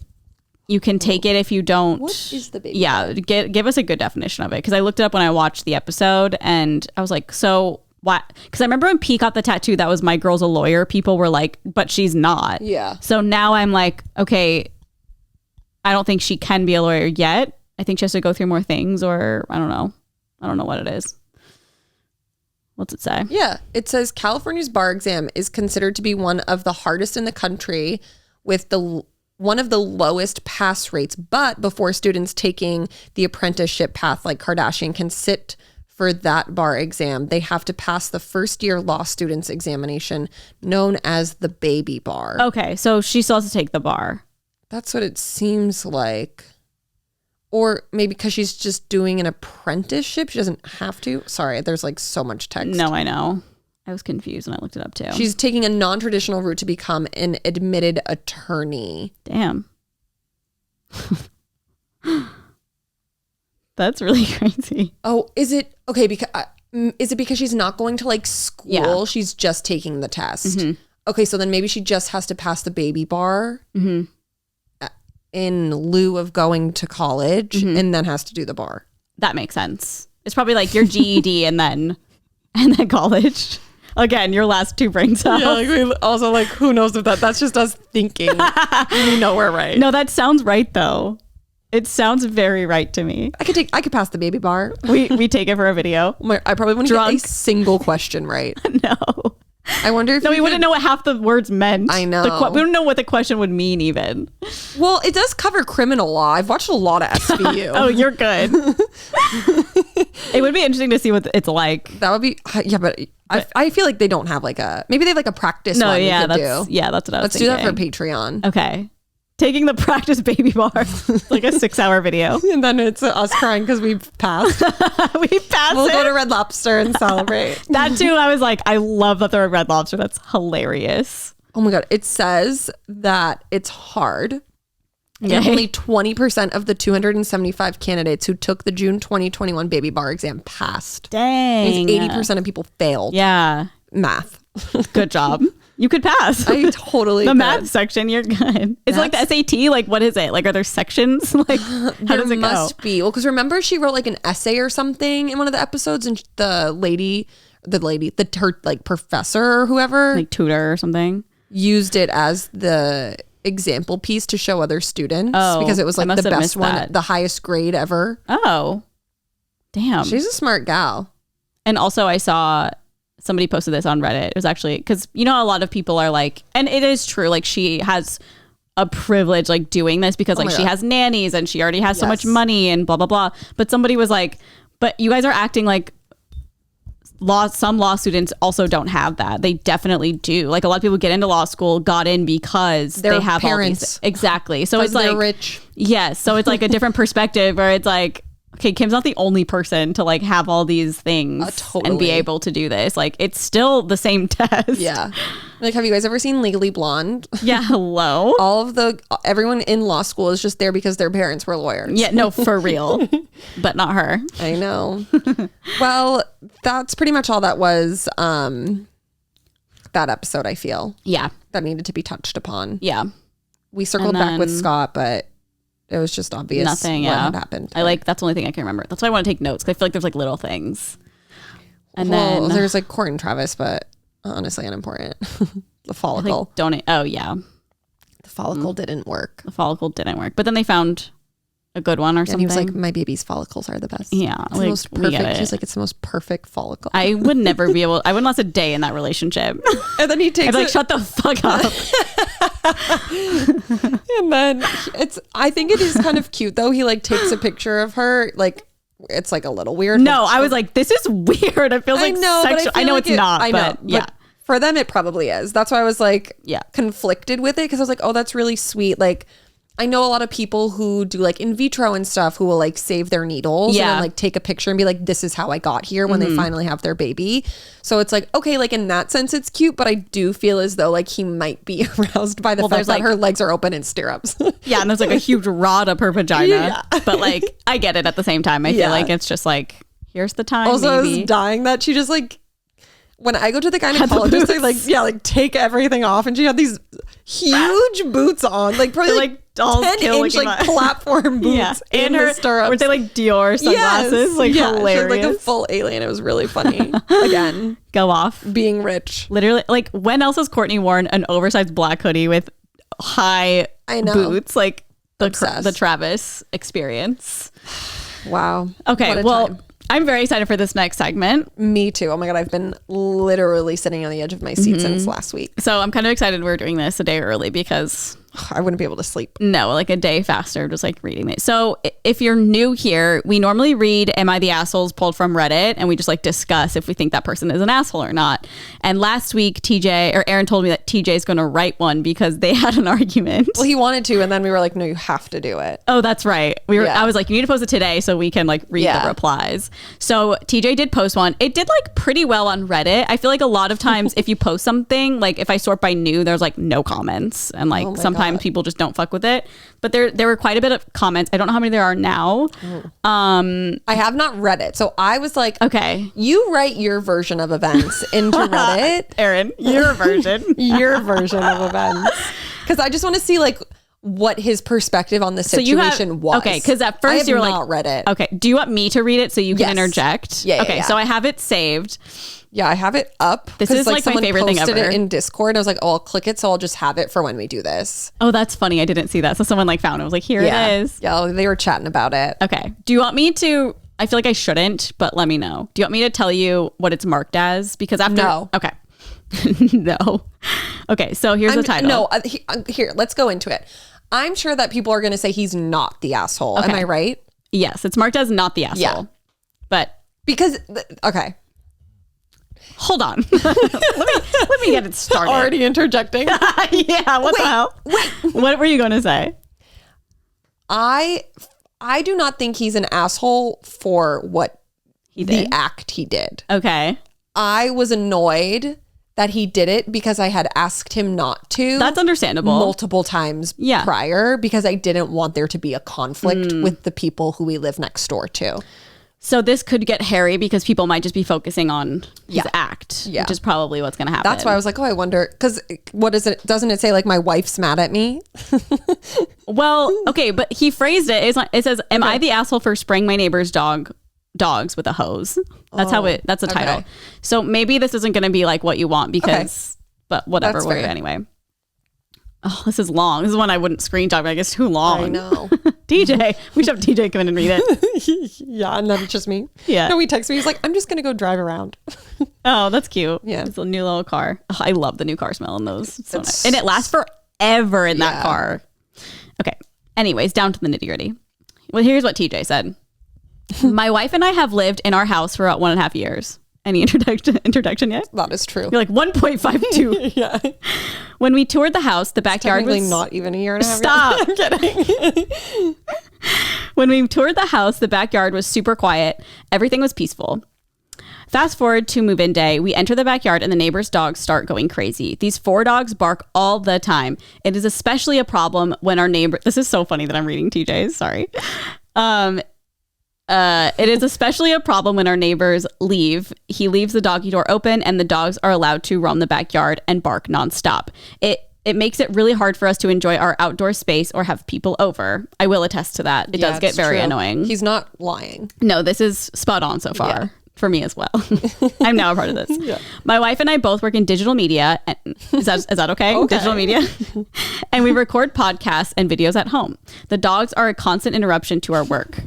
you can take it if you don't. What is the baby? Yeah, give us a good definition of it, because I looked it up when I watched the episode, and I was like, so. What? Because I remember when P got the tattoo, that was my girl's a lawyer. People were like, but she's not. Yeah. So now I'm like, okay, I don't think she can be a lawyer yet. I think she has to go through more things, or I don't know. I don't know what it is. What's it say? Yeah. It says California's bar exam is considered to be one of the hardest in the country, with one of the lowest pass rates. But before students taking the apprenticeship path like Kardashian can sit for that bar exam, they have to pass the first year law students examination known as the baby bar. Okay, so she still has to take the bar. That's what it seems like. Or maybe because she's just doing an apprenticeship, she doesn't have to. Sorry, there's like so much text. No, I know. I was confused when I looked it up too. She's taking a non-traditional route to become an admitted attorney. Damn. That's really crazy. Oh, is it okay? Is it because she's not going to like school? Yeah. She's just taking the test. Mm-hmm. Okay, so then maybe she just has to pass the baby bar in lieu of going to college, and then has to do the bar. That makes sense. It's probably like your GED and then college. Again, your last two brain cells. Yeah, like also like who knows if that's just us thinking. We know we're right. No, that sounds right though. It sounds very right to me. I could pass the baby bar. We take it for a video. I probably wouldn't get a single question right. No. I wonder if we wouldn't know what half the words meant. I know. We don't know what the question would mean even. Well, it does cover criminal law. I've watched a lot of SVU. Oh, you're good. It would be interesting to see what it's like. That would be, yeah, but I feel like they don't have like maybe they have like a practice one we could do. Yeah, that's what I was thinking. Let's do that for Patreon. Okay. Taking the practice baby bar, like a 6-hour video. And then it's us crying because we passed. We'll go to Red Lobster and celebrate. That too, I was like, I love that they're at Red Lobster. That's hilarious. Oh my God. It says that it's hard. And only 20% of the 275 candidates who took the June 2021 baby bar exam passed. Dang. 80% of people failed. Yeah. Math. Good job. You could pass. I totally The could. math section, you're good. It's like the SAT. Like, what is it? Like, are there sections? Like, how does it go? Must be. Well, because remember she wrote like an essay or something in one of the episodes, and her like professor or whoever, like tutor or something, used it as the example piece to show other students because it was like the best one, the highest grade ever. Oh, damn. She's a smart gal. And also I saw somebody posted this on Reddit. It was actually because, you know, a lot of people are like, and it is true, like she has a privilege like doing this because like she has nannies and she already has so much money and blah, blah, blah. But somebody was like, but you guys are acting like some law students also don't have that. They definitely do. Like a lot of people get into law school, got in because they have parents. All these. Exactly. So it's like, rich. Yes. So it's like a different perspective where it's like, okay, Kim's not the only person to like have all these things and be able to do this. Like it's still the same test. Yeah. Like, have you guys ever seen Legally Blonde? Yeah. Hello. Everyone in law school is just there because their parents were lawyers. Yeah. No, for real. But not her. I know. Well, that's pretty much all that was that episode, I feel. Yeah. That needed to be touched upon. Yeah. We circled back with Scott, but it was just obvious nothing, what had happened. That's the only thing I can remember. That's why I want to take notes because I feel like there's like little things. And then there's like Court and Travis, but honestly unimportant. The follicle. Like, donate. Oh yeah. The follicle didn't work. The follicle didn't work. But then they found a good one or something. And he was like, my baby's follicles are the best. Yeah. It's the most perfect. She's like, it's the most perfect follicle. I would never be able, I wouldn't last a day in that relationship. And then he takes I'd be like, shut the fuck up. And then I think it is kind of cute though. He like takes a picture of her, like it's like a little weird. No, I was like, this is weird. It feels like sexual. I know like it's not, I know, but yeah. But for them, it probably is. That's why I was like, conflicted with it because I was like, oh, that's really sweet. Like, I know a lot of people who do like in vitro and stuff who will like save their needles and then like take a picture and be like, this is how I got here when they finally have their baby. So it's like, okay, like in that sense, it's cute, but I do feel as though like he might be aroused by the fact that her legs are open in stirrups. Yeah. And there's like a huge rod up her vagina. Yeah. But like, I get it at the same time. I feel like it's just like, here's the time. Also, I was dying that she just like, when I go to the gynecologist, they like take everything off, and she had these huge boots on, like probably like 10-inch like platform boots in her stirrups. Were they like Dior sunglasses? Like hilarious. She had like a full alien. It was really funny. Again, go off being rich. Literally, like when else has Courtney worn an oversized black hoodie with high boots? Like the Travis experience. Wow. Okay. Well. Time. I'm very excited for this next segment. Me too. Oh my God. I've been literally sitting on the edge of my seat since last week. So I'm kind of excited we're doing this a day early because I wouldn't be able to sleep. No, like a day faster, just like reading it. So if you're new here, we normally read Am I the Assholes pulled from Reddit, and we just like discuss if we think that person is an asshole or not. And last week, Erin told me that TJ is going to write one because they had an argument. Well, he wanted to, and then we were like, no, you have to do it. Oh, that's right. I was like, you need to post it today so we can like read the replies. So TJ did post one. It did like pretty well on Reddit. I feel like a lot of times if you post something, like if I sort by new, there's like no comments, and like sometimes people just don't fuck with it. But there were quite a bit of comments. I don't know how many there are now. I have not read it. So I was like, okay, you write your version of events into Reddit. Erin, your version. Your version of events. Because I just want to see like what his perspective on the situation was. Okay, because at first you were like, read it. Okay, do you want me to read it so you can interject? Yeah. Okay, so I have it saved. Yeah, I have it up. This is like my favorite thing ever. It in Discord. I was like, oh, I'll click it, so I'll just have it for when we do this. Oh, that's funny. I didn't see that. So someone like found it. I was like, here it is. Yeah, they were chatting about it. Okay. Do you want me to? I feel like I shouldn't, but let me know. Do you want me to tell you what it's marked as? Because after. No. Okay. No. Okay, so here's the title. No, here, let's go into it. I'm sure that people are going to say he's not the asshole. Okay. Am I right? Yes, it's marked as not the asshole. Yeah. But because okay. Hold on. let me get it started. Already interjecting. Yeah, what the hell? Wait. What were you going to say? I do not think he's an asshole for what the act he did. Okay. I was annoyed that he did it because I had asked him not to. That's understandable. Multiple times prior because I didn't want there to be a conflict with the people who we live next door to. So this could get hairy because people might just be focusing on his act, which is probably what's going to happen. That's why I was like, oh, I wonder, because what is it? Doesn't it say like my wife's mad at me? Well, okay, but he phrased it. It says, "Am I the asshole for spraying my neighbor's dogs with a hose?" That's that's the title. Okay. So maybe this isn't going to be like what you want because, but whatever. Anyway. Oh, this is long. This is one I wouldn't screenshot, but I guess too long. I know. DJ. We should have DJ come in and read it. Yeah, and then it's just me. Yeah. No, he texts me. He's like, I'm just going to go drive around. Oh, that's cute. Yeah. It's a new little car. Oh, I love the new car smell in those. It's so nice. And it lasts forever in that car. Okay. Anyways, down to the nitty gritty. Well, here's what TJ said. My wife and I have lived in our house for about 1.5 years. Any introduction yet? That is true. You're like 1.52. Yeah. When we toured the house, the backyard was not even a year and a half. Stop. I'm kidding. When we toured the house, the backyard was super quiet. Everything was peaceful. Fast forward to move-in day, we enter the backyard and the neighbor's dogs start going crazy. These 4 dogs bark all the time. It is especially a problem when our neighbor... This is so funny that I'm reading TJ's. Sorry. It is especially a problem when our neighbors leave. He leaves the doggy door open and the dogs are allowed to roam the backyard and bark nonstop. It makes it really hard for us to enjoy our outdoor space or have people over. I will attest to that. It does get very annoying. He's not lying. No, this is spot on so far. Yeah. For me as well. I'm now a part of this. Yeah. My wife and I both work in digital media. Is that okay? Okay. Digital media. And we record podcasts and videos at home. The dogs are a constant interruption to our work.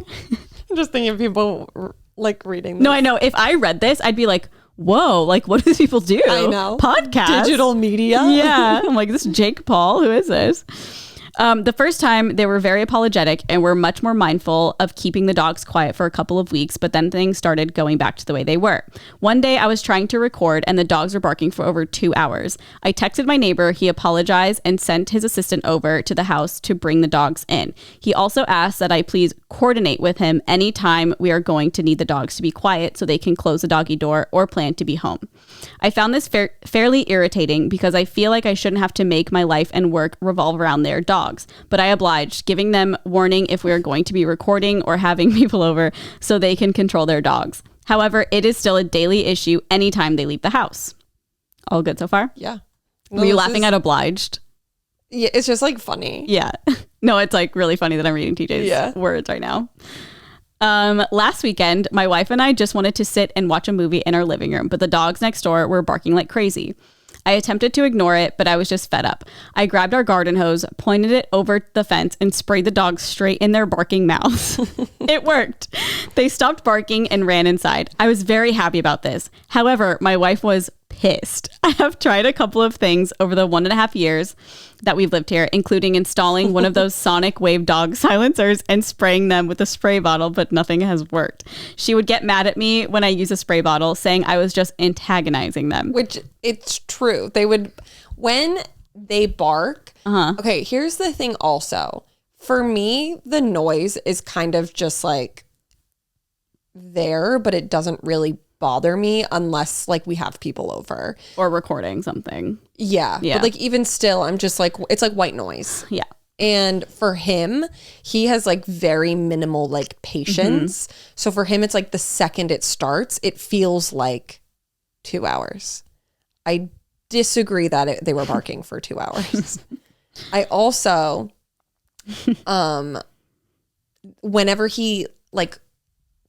I'm just thinking of people like reading this. No, I know. If I read this, I'd be like, whoa, like what do these people do? I know. Podcast. Digital media. Yeah. I'm like, this is Jake Paul. Who is this? The first time they were very apologetic and were much more mindful of keeping the dogs quiet for a couple of weeks, but then things started going back to the way they were. One day I was trying to record and the dogs were barking for over 2 hours. I texted my neighbor, he apologized and sent his assistant over to the house to bring the dogs in. He also asked that I please coordinate with him anytime we are going to need the dogs to be quiet so they can close the doggy door or plan to be home. I found this fairly irritating because I feel like I shouldn't have to make my life and work revolve around their dogs, but I obliged, giving them warning if we are going to be recording or having people over so they can control their dogs. However, it is still a daily issue anytime they leave the house. All good so far? Yeah. Were you laughing at obliged? Yeah, it's just like funny. Yeah. No, it's like really funny that I'm reading TJ's words right now. Last weekend, my wife and I just wanted to sit and watch a movie in our living room, but the dogs next door were barking like crazy. I attempted to ignore it, but I was just fed up. I grabbed our garden hose, pointed it over the fence, and sprayed the dogs straight in their barking mouths. It worked. They stopped barking and ran inside. I was very happy about this. However, my wife was pissed. I have tried a couple of things over the 1.5 years that we've lived here, including installing one of those sonic wave dog silencers and spraying them with a spray bottle, but nothing has worked. She would get mad at me when I use a spray bottle, saying I was just antagonizing them. Which it's true. They would, when they bark. Okay, here's the thing also. For me, the noise is kind of just like there, but it doesn't really bother me unless like we have people over or recording something. Yeah. But like even still, I'm just like, it's like white noise. Yeah. And for him, he has like very minimal like patience. So for him, it's like the second it starts, it feels like 2 hours. I disagree that they were barking for 2 hours. I also, whenever he like,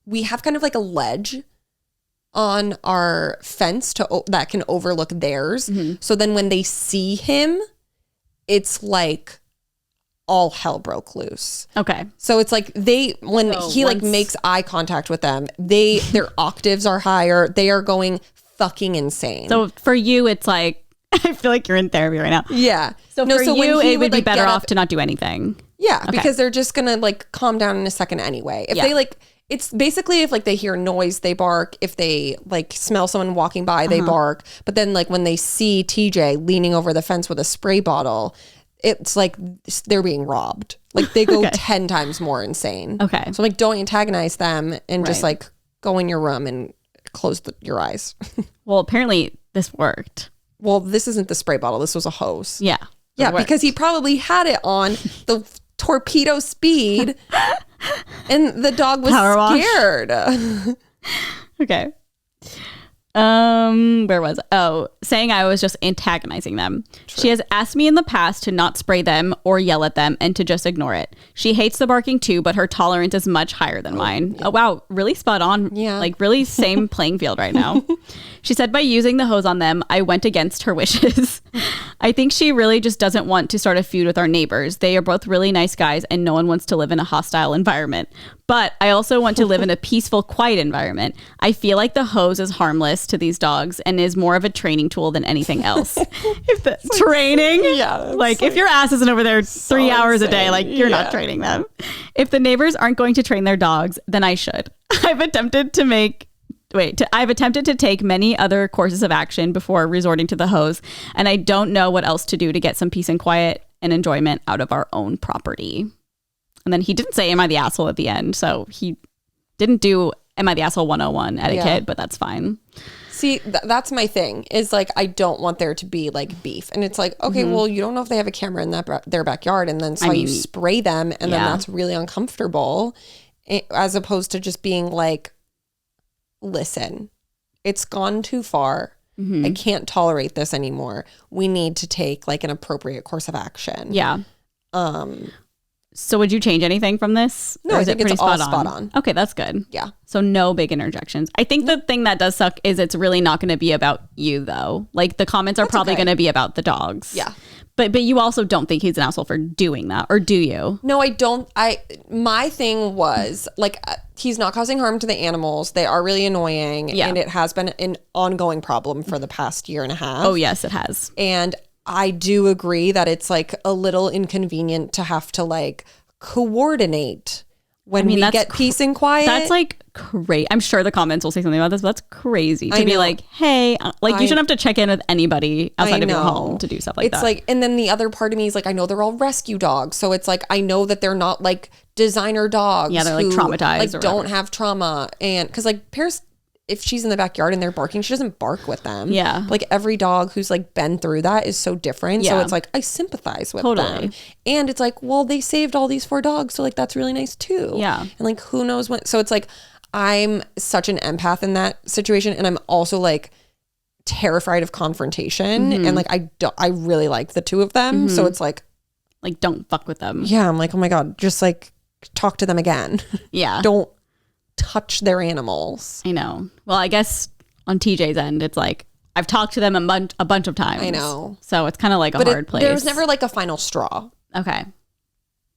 we have kind of like a ledge on our fence that can overlook theirs. So then when they see him, it's like all hell broke loose. Okay. So it's like he like makes eye contact with them, their octaves are higher. They are going fucking insane. So for you, it's like, I feel like you're in therapy right now. Yeah. So for you, it would be better off to not do anything. Yeah, because they're just going to like calm down in a second anyway. If they like, it's basically if like they hear noise, they bark. If they like smell someone walking by, they bark. But then like when they see TJ leaning over the fence with a spray bottle, it's like they're being robbed. Like they go 10 times more insane. Okay. So like don't antagonize them and just like go in your room and close your eyes. Well, apparently this worked. Well, this isn't the spray bottle. This was a hose. Yeah. Yeah, because he probably had it on the torpedo speed and the dog was scared. Okay. Where was it? Oh, saying I was just antagonizing them. True. She has asked me in the past to not spray them or yell at them and to just ignore it. She hates the barking too, but her tolerance is much higher than mine. Yeah. Oh, wow. Really spot on. Yeah. Like really same playing field right now. She said by using the hose on them, I went against her wishes. I think she really just doesn't want to start a feud with our neighbors. They are both really nice guys and no one wants to live in a hostile environment. But I also want to live in a peaceful, quiet environment. I feel like the hose is harmless to these dogs and is more of a training tool than anything else. If the training? Yeah. Like if your ass isn't over there 3 hours a day, like you're not training them. If the neighbors aren't going to train their dogs, then I should. I've attempted to take many other courses of action before resorting to the hose, and I don't know what else to do to get some peace and quiet and enjoyment out of our own property. And then he didn't say, am I the asshole at the end? So he didn't do, am I the asshole 101 etiquette, but that's fine. See, that's my thing is like, I don't want there to be like beef. And it's like, okay, well, you don't know if they have a camera in their backyard and then you spray them and then that's really uncomfortable as opposed to just being like, listen, it's gone too far. I can't tolerate this anymore. We need to take like an appropriate course of action. Yeah. So would you change anything from this? No, I think it's all spot on. Okay, that's good. Yeah. So no big interjections. I think the thing that does suck is it's really not going to be about you though. Like the comments are probably going to be about the dogs. Yeah. But you also don't think he's an asshole for doing that, or do you? No, I don't. My thing was like he's not causing harm to the animals. They are really annoying, and it has been an ongoing problem for the past year and a half. Oh yes, it has. And I do agree that it's like a little inconvenient to have to like coordinate when we get peace and quiet. That's like crazy. I'm sure the comments will say something about this, but that's crazy to be like, hey, like you shouldn't have to check in with anybody outside of your home to do stuff like that. It's like, and then the other part of me is like, I know they're all rescue dogs. So it's like, I know that they're not like designer dogs. Yeah, they're like traumatized. Like don't have trauma. And because like Paris, if she's in the backyard and they're barking, she doesn't bark with them. Yeah. Like every dog who's like been through that is so different. So it's like, I sympathize with them. And it's like, well, they saved all these 4 dogs. So like, that's really nice too. Yeah. And like, who knows what, so it's like, I'm such an empath in that situation. And I'm also like terrified of confrontation. And like, I really like the 2 of them. So it's like don't fuck with them. Yeah. I'm like, oh my God, just like talk to them again. Yeah. Don't touch their animals. I know. Well, I guess on TJ's end, it's like I've talked to them a bunch of times. I know. So it's kind of like a hard place. There was never like a final straw. Okay.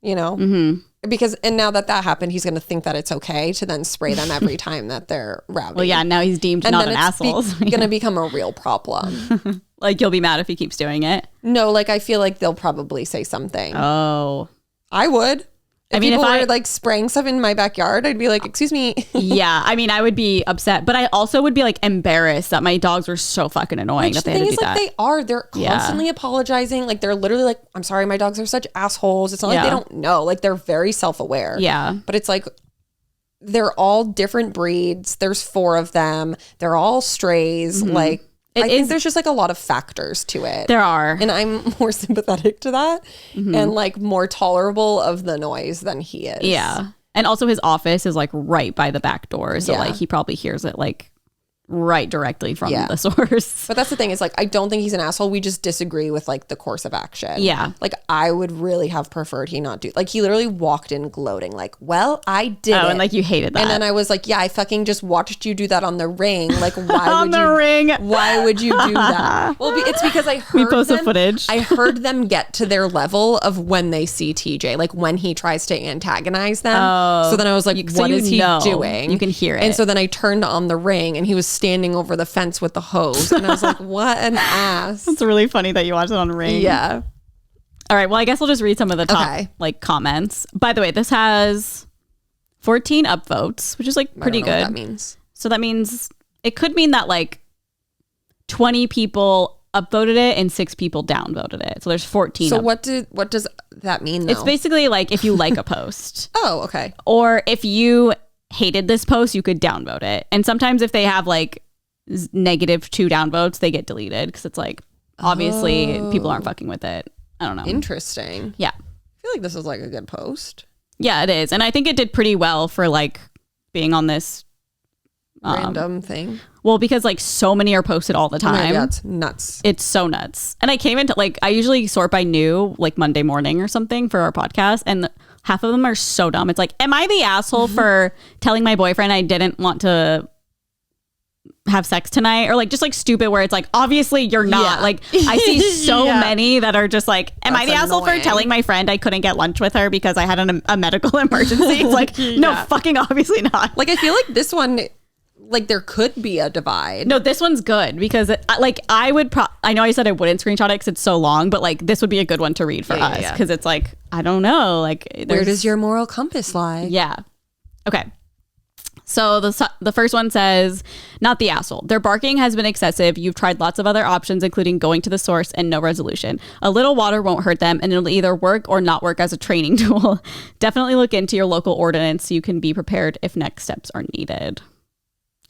You know? Because, and now that happened, he's going to think that it's okay to then spray them every time that they're rowdy. Well, yeah, now he's deemed not an asshole. It's going to become a real problem. Like you'll be mad if he keeps doing it? No, like I feel like they'll probably say something. Oh. I would. I mean, if I were like spraying stuff in my backyard, I'd be like, excuse me. Yeah. I mean, I would be upset, but I also would be like embarrassed that my dogs were so fucking annoying that they had to do that. They're constantly apologizing. Like they're literally like, I'm sorry, my dogs are such assholes. It's not like they don't know. Like they're very self-aware. Yeah. But it's like, they're all different breeds. There's 4 of them. They're all strays. Like, I think there's just like a lot of factors to it. There are. And I'm more sympathetic to that and like more tolerable of the noise than he is. Yeah. And also his office is like right by the back door. So like he probably hears it like right directly from the source. But that's the thing is like, I don't think he's an asshole. We just disagree with like the course of action. Yeah. Like I would really have preferred he not do, like he literally walked in gloating like, well, I did it. And like you hated that. And then I was like, yeah, I fucking just watched you do that on the ring. Like why on the ring. Why would you do that? Well, it's because I heard we posted footage. I heard them get to their level of when they see TJ, like when he tries to antagonize them. So then I was like, what is he doing? You can hear it. And so then I turned on the ring and he was standing over the fence with the hose. And I was like, what an ass. It's really funny that you watched it on Ring. Yeah. All right. Well, I guess I'll just read some of the top like comments. By the way, this has 14 upvotes, which is like pretty good. What that means. So that means it could mean that like 20 people upvoted it and 6 people downvoted it. So there's 14. So what does that mean though? It's basically like if you like a post. Oh, okay. Or if you hated this post, you could downvote it. And sometimes if they have like -2 downvotes, they get deleted because it's like obviously people aren't fucking with it. I don't know. Interesting. Yeah. I feel like this is like a good post. Yeah, it is. And I think it did pretty well for like being on this random thing. Well, because like so many are posted all the time. Oh my God, it's nuts. It's so nuts. And I came into like, I usually sort by new like Monday morning or something for our podcast. And half of them are so dumb. It's like, am I the asshole for telling my boyfriend I didn't want to have sex tonight? Or like just like stupid where it's like, obviously you're not. Like I see so many that are just like, am I the asshole for telling my friend I couldn't get lunch with her because I had a medical emergency? It's like, no, fucking obviously not. Like I feel like this one, like there could be a divide. No, this one's good because like I would I know I said I wouldn't screenshot it because it's so long, but like this would be a good one to read for us because it's like, I don't know, like where does your moral compass lie? Yeah. Okay. So the first one says, not the asshole. Their barking has been excessive. You've tried lots of other options, including going to the source and no resolution. A little water won't hurt them, and it'll either work or not work as a training tool. Definitely look into your local ordinance so you can be prepared if next steps are needed.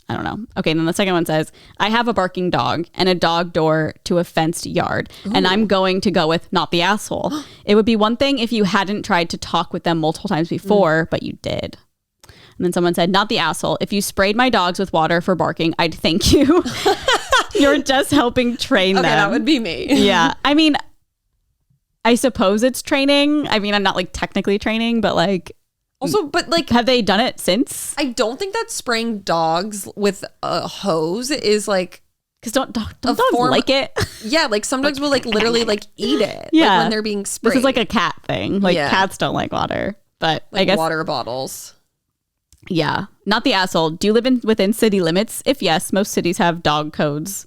I don't know. Okay, and then the second one says, I have a barking dog and a dog door to a fenced yard, and I'm going to go with not the asshole. It would be one thing if you hadn't tried to talk with them multiple times before, but you did. And then someone said, not the asshole. If you sprayed my dogs with water for barking, I'd thank you. You're just helping train them. That would be me. Yeah. I mean, I suppose it's training. I mean, I'm not like technically training, but like, also, but like, have they done it since? I don't think that spraying dogs with a hose is like, because don't dogs like it? Yeah, like some dogs will like literally like eat it. Yeah, like when they're being sprayed. This is like a cat thing. Like cats don't like water, but like I guess water bottles. Yeah, not the asshole. Do you live within city limits? If yes, most cities have dog codes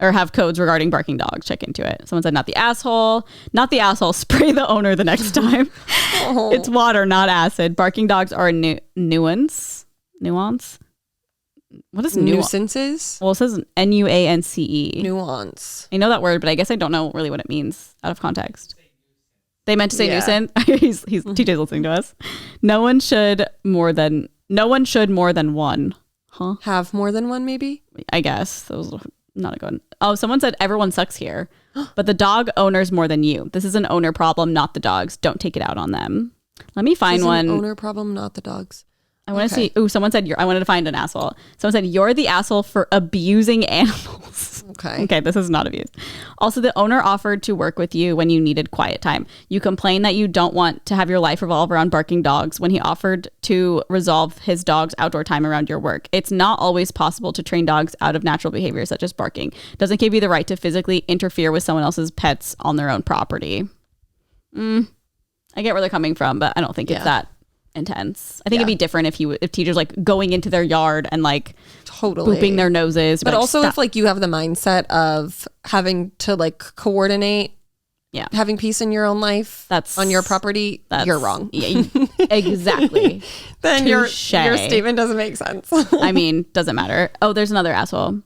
or have codes regarding barking dogs. Check into it. Someone said, not the asshole. Not the asshole. Spray the owner the next time. It's water, not acid. Barking dogs are a nuance. What is nuisances? Well, it says nuance. Nuance. I know that word, but I guess I don't know really what it means out of context. They meant to say nuisance. TJ's listening to us. No one should more than one. Huh? Have more than one, maybe? I guess. That was not a good one. Oh, someone said everyone sucks here, but the dog owner's more than you. This is an owner problem, not the dogs. Don't take it out on them. Let me find one. Owner problem, not the dogs. I want to see. Oh, someone said I wanted to find an asshole. Someone said you're the asshole for abusing animals. Okay, this is not abuse. Also, the owner offered to work with you when you needed quiet time. You complain that you don't want to have your life revolve around barking dogs when he offered to resolve his dog's outdoor time around your work. It's not always possible to train dogs out of natural behaviors such as barking. Doesn't give you the right to physically interfere with someone else's pets on their own property. I get where they're coming from, but I don't think it's that intense. I think it'd be different if teachers like going into their yard and like totally booping their noses. But also if like you have the mindset of having to like coordinate, having peace in your own life, that's on your property, you're wrong. Yeah, exactly. Then your statement doesn't make sense. I mean, doesn't matter. Oh, there's another asshole.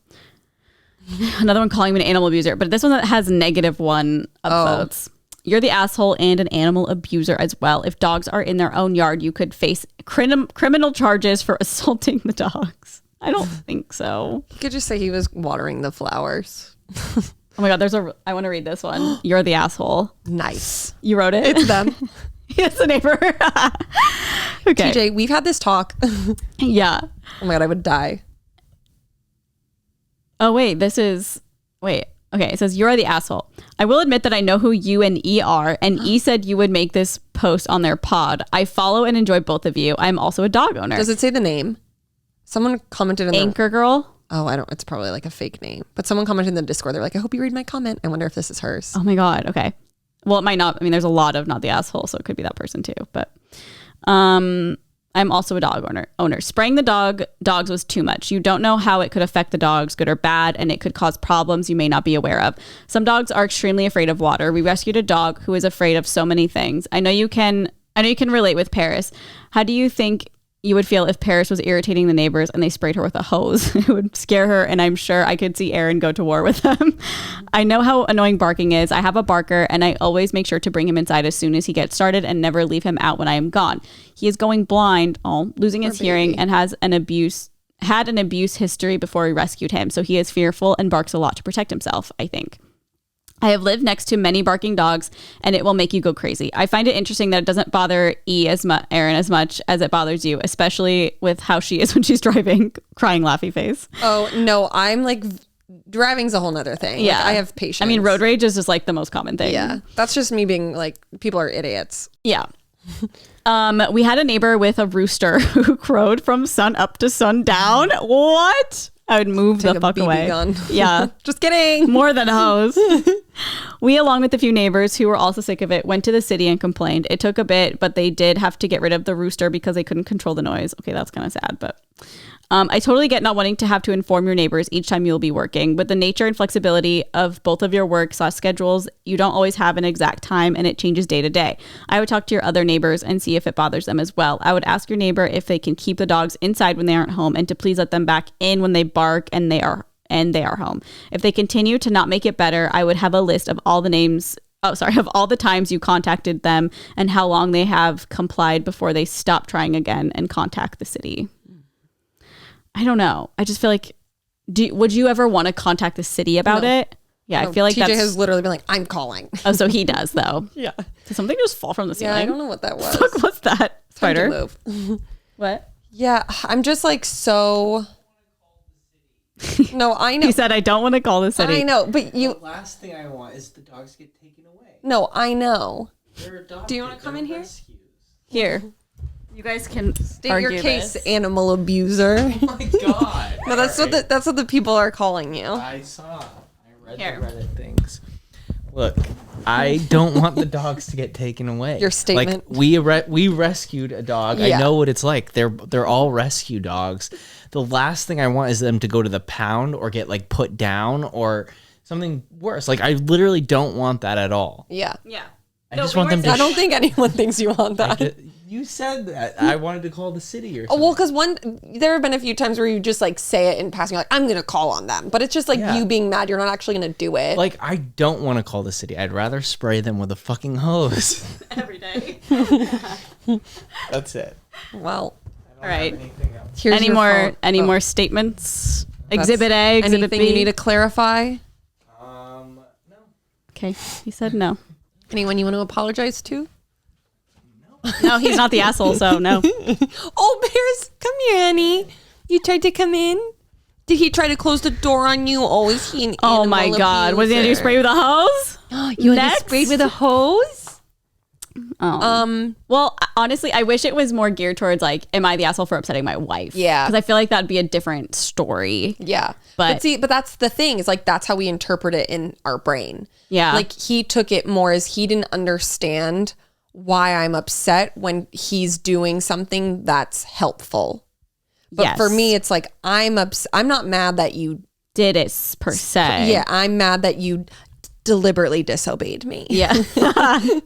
Another one calling me an animal abuser, but this one that has -1 upvotes. You're the asshole and an animal abuser as well. If dogs are in their own yard, you could face criminal charges for assaulting the dogs. I don't think so. You could just say he was watering the flowers. Oh my God, I want to read this one. You're the asshole. Nice. You wrote it? It's them. It's the neighbor. Okay. TJ, we've had this talk. Yeah. Oh my God, I would die. Oh, wait, okay, it says, you're the asshole. I will admit that I know who you and E are, and E said you would make this post on their pod. I follow and enjoy both of you. I'm also a dog owner. Does it say the name? Someone commented in Anchor Girl? Oh, it's probably like a fake name. But someone commented in the Discord. They're like, I hope you read my comment. I wonder if this is hers. Oh my God, okay. Well, it might not. I mean, there's a lot of not the asshole, so it could be that person too. But I'm also a dog owner. Spraying the dogs was too much. You don't know how it could affect the dogs, good or bad, and it could cause problems you may not be aware of. Some dogs are extremely afraid of water. We rescued a dog who is afraid of so many things. I know you can relate with Paris. How do you think you would feel if Paris was irritating the neighbors and they sprayed her with a hose? It would scare her, and I'm sure I could see Erin go to war with them. I know how annoying barking is. I have a barker, and I always make sure to bring him inside as soon as he gets started and never leave him out when I am gone. He is going blind, losing his hearing, and had an abuse history before we rescued him. So he is fearful and barks a lot to protect himself, I think. I have lived next to many barking dogs, and it will make you go crazy. I find it interesting that it doesn't bother Erin as much as it bothers you, especially with how she is when she's driving, crying laughy face. Oh, no, I'm like, driving's a whole nother thing. Yeah. Like, I have patience. I mean, road rage is just like the most common thing. Yeah. That's just me being like, people are idiots. Yeah. We had a neighbor with a rooster who crowed from sun up to sundown. What? I would move the fuck away. Gun. Yeah. Just kidding. More than a hose. We, along with a few neighbors who were also sick of it, went to the city and complained. It took a bit, but they did have to get rid of the rooster because they couldn't control the noise. Okay, that's kind of sad, but I totally get not wanting to have to inform your neighbors each time you'll be working. With the nature and flexibility of both of your work schedules, you don't always have an exact time, and it changes day to day. I would talk to your other neighbors and see if it bothers them as well. I would ask your neighbor if they can keep the dogs inside when they aren't home, and to please let them back in when they bark and they are home. If they continue to not make it better, I would have a list of all the times you contacted them and how long they have complied before they stop trying again and contact the city. I don't know. I just feel like, would you ever want to contact the city about it? Yeah, no, I feel like TJ has literally been like, I'm calling. Oh, so he does though. Yeah. Did something just fall from the ceiling? Yeah, I don't know what that was. Fuck, what's that? Spider? What? Yeah, I'm just like so... No, I know. He said, I don't want to call the city. I know, but the last thing I want is the dogs get taken away. No, I know. They're adopted. Do you want to come in here? Rescues. Here. You guys can state your case, animal abuser. Oh my god. No, that's what the people are calling you. I read the Reddit things. Look, I don't want the dogs to get taken away. Your statement. Like we rescued a dog. Yeah. I know what it's like. They're all rescue dogs. The last thing I want is them to go to the pound or get like put down or something worse. Like I literally don't want that at all. Yeah. Yeah. I just want them to. I don't think anyone thinks you want that. You said that. I wanted to call the city or something. Oh, well, because there have been a few times where you just like say it in passing, you're like, I'm going to call on them. But it's just like you being mad. You're not actually going to do it. Like, I don't want to call the city. I'd rather spray them with a fucking hose. Every day. That's it. Well, all right. Here's any more statements? Exhibit A, Exhibit B? Anything you need to clarify? No. Okay. He said no. Anyone you want to apologize to? No, he's not the asshole, so no. Oh, Bears, come here, honey. You tried to come in? Did he try to close the door on you? Oh, is he an animal my God. abuser? Was he going to do spray with a hose? You want to spray with a hose? Oh. Well, honestly, I wish it was more geared towards like, am I the asshole for upsetting my wife? Yeah. Because I feel like that'd be a different story. Yeah. But that's the thing is like, that's how we interpret it in our brain. Yeah. Like he took it more as he didn't understand why I'm upset when he's doing something that's helpful. But for me, it's like, I'm not mad that you did it per se. Yeah. I'm mad that you deliberately disobeyed me. Yeah.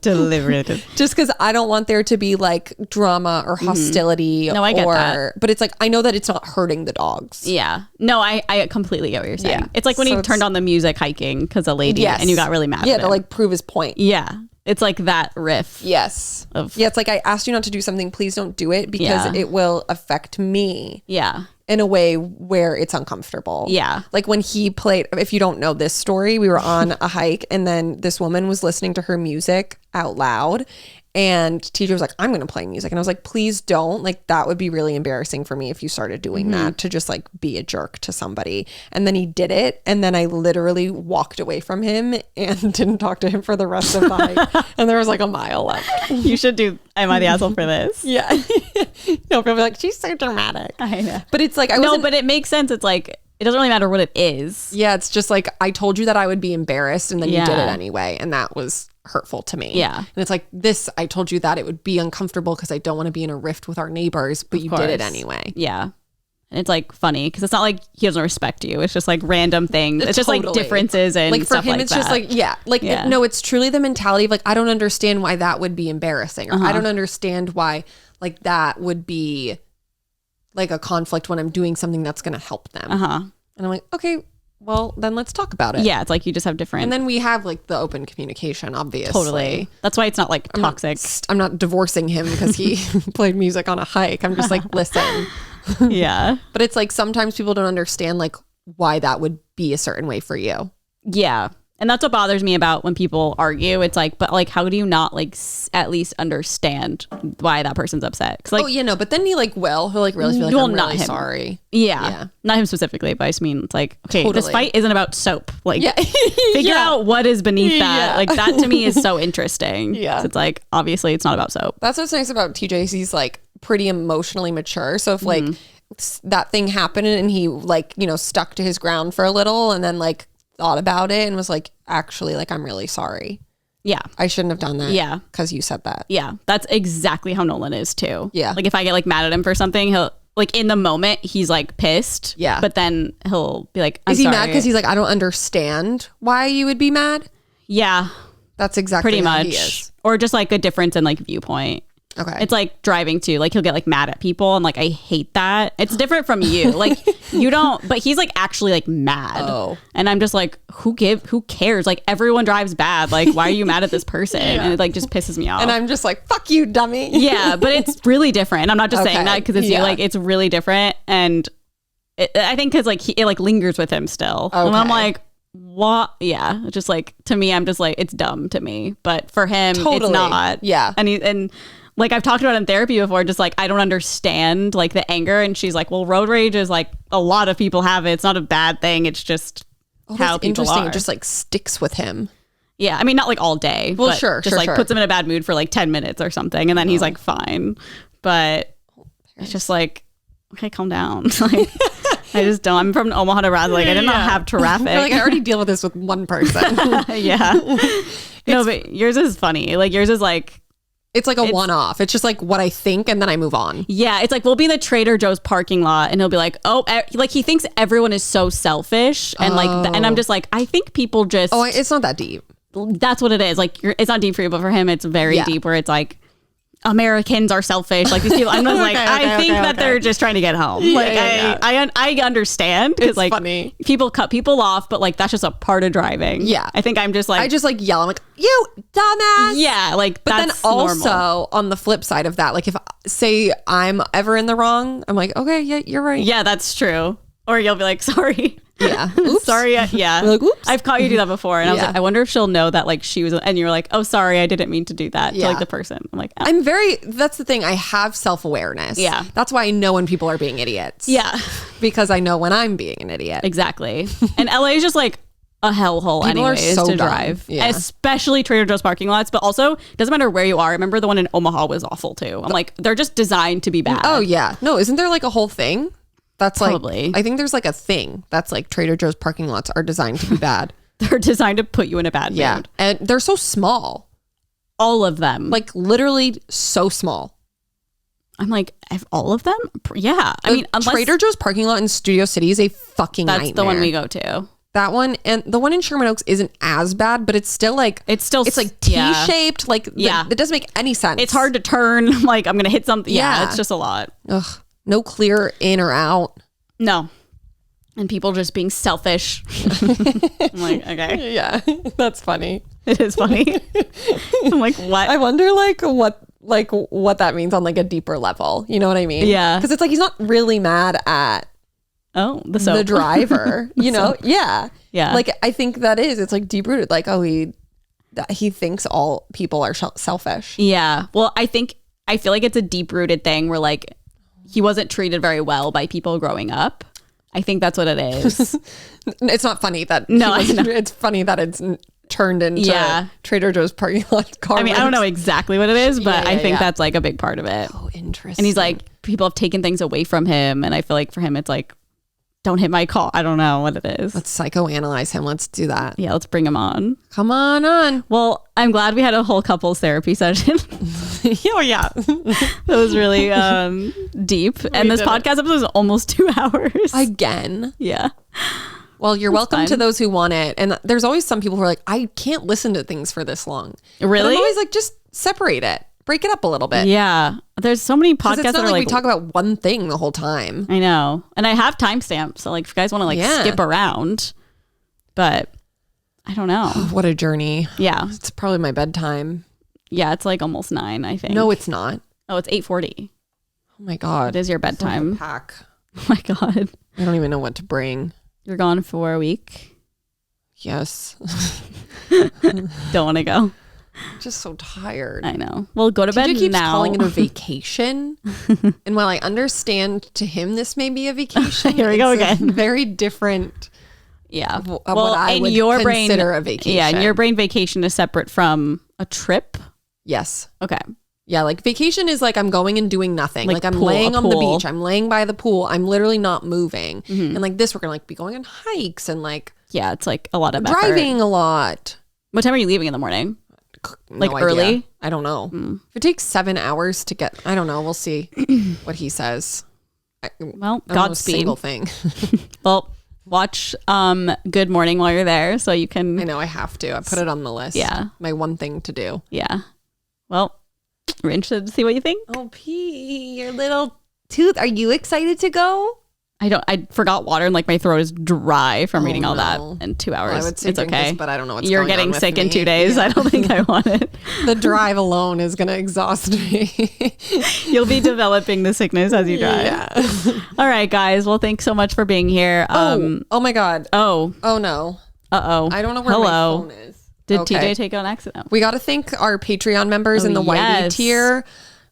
Deliberately. Just because I don't want there to be like drama or hostility. No, I get that. But it's like, I know that it's not hurting the dogs. Yeah. No, I completely get what you're saying. Yeah. It's like when he turned on the music hiking because a lady and you got really mad at him. To like prove his point. Yeah. It's like that riff. Yes. It's like I asked you not to do something. Please don't do it because it will affect me. Yeah. In a way where it's uncomfortable. Yeah. Like when he played, if you don't know this story, we were on a hike and then this woman was listening to her music out loud and TJ was like, I'm going to play music. And I was like, please don't. Like that would be really embarrassing for me if you started doing that to just like be a jerk to somebody. And then he did it. And then I literally walked away from him and didn't talk to him for the rest of the hike. And there was like a mile left. You should do, am I the asshole for this? Yeah. No, people be like, she's so dramatic. I know. But it's like, but it makes sense. It's like, it doesn't really matter what it is. Yeah. It's just like, I told you that I would be embarrassed and then you did it anyway. And that was hurtful to me. Yeah. And it's like, this, I told you that it would be uncomfortable because I don't want to be in a rift with our neighbors, but you did it anyway. Yeah. And it's like funny because it's not like he doesn't respect you. It's just like random things. It's just like differences and like for stuff him, like it's that. just like, no, it's truly the mentality of like, I don't understand why that would be embarrassing. Or I don't understand why like that would be like a conflict when I'm doing something that's going to help them. And I'm like, okay, well, then let's talk about it. Yeah, it's like you just have different. And then we have like the open communication, obviously. Totally. That's why it's not like toxic. I'm not divorcing him because he played music on a hike. I'm just like, listen. Yeah. But it's like sometimes people don't understand like why that would be a certain way for you. Yeah. And that's what bothers me about when people argue. It's like, but like, how do you not like at least understand why that person's upset? Cause like, but then he'll like really feel like, I'm really sorry. Yeah. Not him specifically, but I just mean, it's like, okay, this fight isn't about soap. Like, figure out what is beneath that. Yeah. Like, that to me is so interesting. Yeah. It's like, obviously, it's not about soap. That's what's nice about TJ. He's like pretty emotionally mature. So if like that thing happened and he like, stuck to his ground for a little and then like thought about it and was like, actually, like, I'm really sorry. Yeah. I shouldn't have done that. Yeah. Because you said that. Yeah. That's exactly how Nolan is too. Yeah. Like if I get like mad at him for something, he'll like in the moment he's like pissed. Yeah. But then he'll be like, is he mad because he's like, I don't understand why you would be mad? Yeah. That's exactly pretty how much. He is. Or just like a difference in like viewpoint. Okay. It's like driving too. Like he'll get like mad at people and like I hate that. It's different from you. Like you don't, but he's like actually like mad. Oh. And I'm just like, who cares? Like everyone drives bad. Like why are you mad at this person? And it like just pisses me off. And I'm just like, fuck you, dummy. Yeah, but it's really different. And I'm not just saying that because it's like it's really different. And I think because like it like lingers with him still. Okay. And I'm like, what? Yeah, just like to me, I'm just like it's dumb to me. But for him, it's not. Yeah. And like I've talked about in therapy before, just like I don't understand like the anger, and she's like, well, road rage is like a lot of people have it. It's not a bad thing. It's just how people are. It just like sticks with him. Yeah, I mean not like all day. Well, but just puts him in a bad mood for like 10 minutes or something, and then he's like fine. But it's just like, okay, calm down. Like I just don't. I'm from Omaha, Nebraska. Like I did not have traffic. Like I already deal with this with one person. Yeah. No, but yours is funny. Like yours is like. It's like a one-off. It's just like what I think and then I move on. Yeah. It's like we'll be in the Trader Joe's parking lot and he'll be like, oh, like he thinks everyone is so selfish. And like, and I'm just like, I think people just. Oh, it's not that deep. That's what it is. Like it's not deep for you, but for him, it's very deep where it's like, Americans are selfish. Like these people, I'm just like, I think that they're just trying to get home. Like I understand because like funny. People cut people off, but like that's just a part of driving. Yeah, I think I'm just like I just like yell. I'm like, you dumbass. Yeah, like but that's then also normal. On the flip side of that, like if say I'm ever in the wrong, I'm like, okay, yeah, you're right. Yeah, that's true. Or you'll be like, sorry. Yeah. Oops. Sorry. Yeah. Like, oops. I've caught you do that before. And I was like, I wonder if she'll know that like she was, and you were like, oh, sorry, I didn't mean to do that to like the person. I'm like, oh. That's the thing. I have self-awareness. Yeah. That's why I know when people are being idiots. Yeah. Because I know when I'm being an idiot. Exactly. And LA is just like a hellhole anyways to drive. Yeah. Especially Trader Joe's parking lots, but also doesn't matter where you are. I remember the one in Omaha was awful too. I'm like, they're just designed to be bad. Oh yeah. No, isn't there like a whole thing? That's probably. Like, I think there's like a thing that's like Trader Joe's parking lots are designed to be bad. They're designed to put you in a bad mood. And they're so small. All of them. Like literally so small. I'm like, all of them? Yeah. I mean, unless Trader Joe's parking lot in Studio City is a fucking nightmare. That's the one we go to. That one, and the one in Sherman Oaks isn't as bad, but it's still like it's like T-shaped. Like it doesn't make any sense. It's hard to turn. Like I'm gonna hit something. Yeah, it's just a lot. Ugh. No clear in or out. No. And people just being selfish. I'm like, okay. Yeah, that's funny. It is funny. I'm like, what? I wonder what that means on like a deeper level. You know what I mean? Yeah. Because it's like he's not really mad at the driver. You know? Yeah. Yeah. Like I think that is. It's like deep rooted. Like he thinks all people are selfish. Yeah. Well, I feel like it's a deep rooted thing where like he wasn't treated very well by people growing up. I think that's what it is. It's not funny that it's funny that it's turned into Trader Joe's parking lot car. I mean, I don't know exactly what it is, but I think that's like a big part of it. Oh, interesting. And he's like, people have taken things away from him, and I feel like for him, it's like don't hit my call. I don't know what it is. Let's psychoanalyze him. Let's do that. Yeah, let's bring him on. Come on. Well, I'm glad we had a whole couples therapy session. Oh, yeah. It was really deep. And this podcast episode is almost 2 hours. Again. Yeah. Well, you're welcome to those who want it. And there's always some people who are like, I can't listen to things for this long. Really? But I'm always like, just separate it. Break it up a little bit. Yeah. There's so many podcasts it's not that are like we talk about one thing the whole time. I know. And I have timestamps. So like if you guys want to skip around, but I don't know. What a journey. Yeah. It's probably my bedtime. Yeah. It's like almost 9, I think. No, it's not. Oh, it's 8:40. Oh my God. It is your bedtime. Pack. Oh my God. I don't even know what to bring. You're gone for a week. Yes. Don't want to go. I'm just so tired. I know. Well, go to bed TJ keeps now. calling it a vacation. And while I understand to him this may be a vacation, here we go again. Very different. Yeah. What I would consider a vacation. Yeah, in your brain, vacation is separate from a trip. Yes. Okay. Yeah, like vacation is like I'm going and doing nothing. Like I'm pool, laying on the beach. I'm laying by the pool. I'm literally not moving. Mm-hmm. And like this, we're gonna like be going on hikes and like yeah, it's like a lot of driving a lot. What time are you leaving in the morning? Like no early? Idea. I don't know. If it takes 7 hours to get, I don't know. We'll see what he says. Well, Godspeed. Single thing. Well, watch Good Morning while you're there, so you can. I know I have to. I put it on the list. Yeah, my one thing to do. Yeah. Well, we're interested to see what you think. Oh, P, your little tooth. Are you excited to go? I forgot water and like my throat is dry from reading all that in 2 hours. Well, I would say it's okay. This, but I don't know what's You're going getting on sick with in me. 2 days. Yeah. I don't think I want it. The drive alone is going to exhaust me. You'll be developing the sickness as you drive. Yeah. All right, guys. Well, thanks so much for being here. Oh my God. Oh no. Uh-oh. I don't know where my phone is. Did TJ take an accident? We got to thank our Patreon members in the Whitey tier.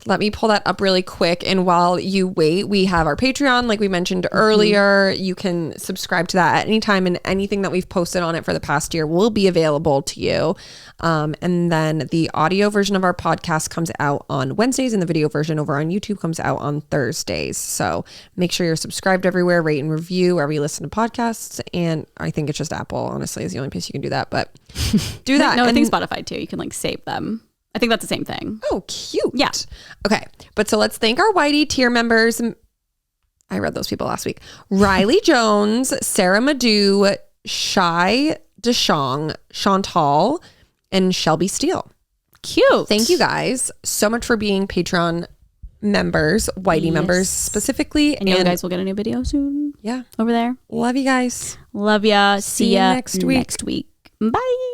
Let me pull that up really quick. And while you wait, we have our Patreon, like we mentioned earlier. You can subscribe to that at any time, and anything that we've posted on it for the past year will be available to you. And then the audio version of our podcast comes out on Wednesdays, and the video version over on YouTube comes out on Thursdays. So make sure you're subscribed everywhere, rate and review wherever you listen to podcasts. And I think it's just Apple, honestly, is the only place you can do that. But do that. No, I think Spotify too. You can like save them. I think that's the same thing. Oh, cute. Yeah. Okay. But so let's thank our Whitey tier members. I read those people last week. Riley Jones, Sarah Madu, Shai DeShong, Chantal, and Shelby Steele. Cute. Thank you guys so much for being Patreon members, Whitey members specifically. And you guys will get a new video soon. Yeah. Over there. Love you guys. Love ya. See ya next week. Bye.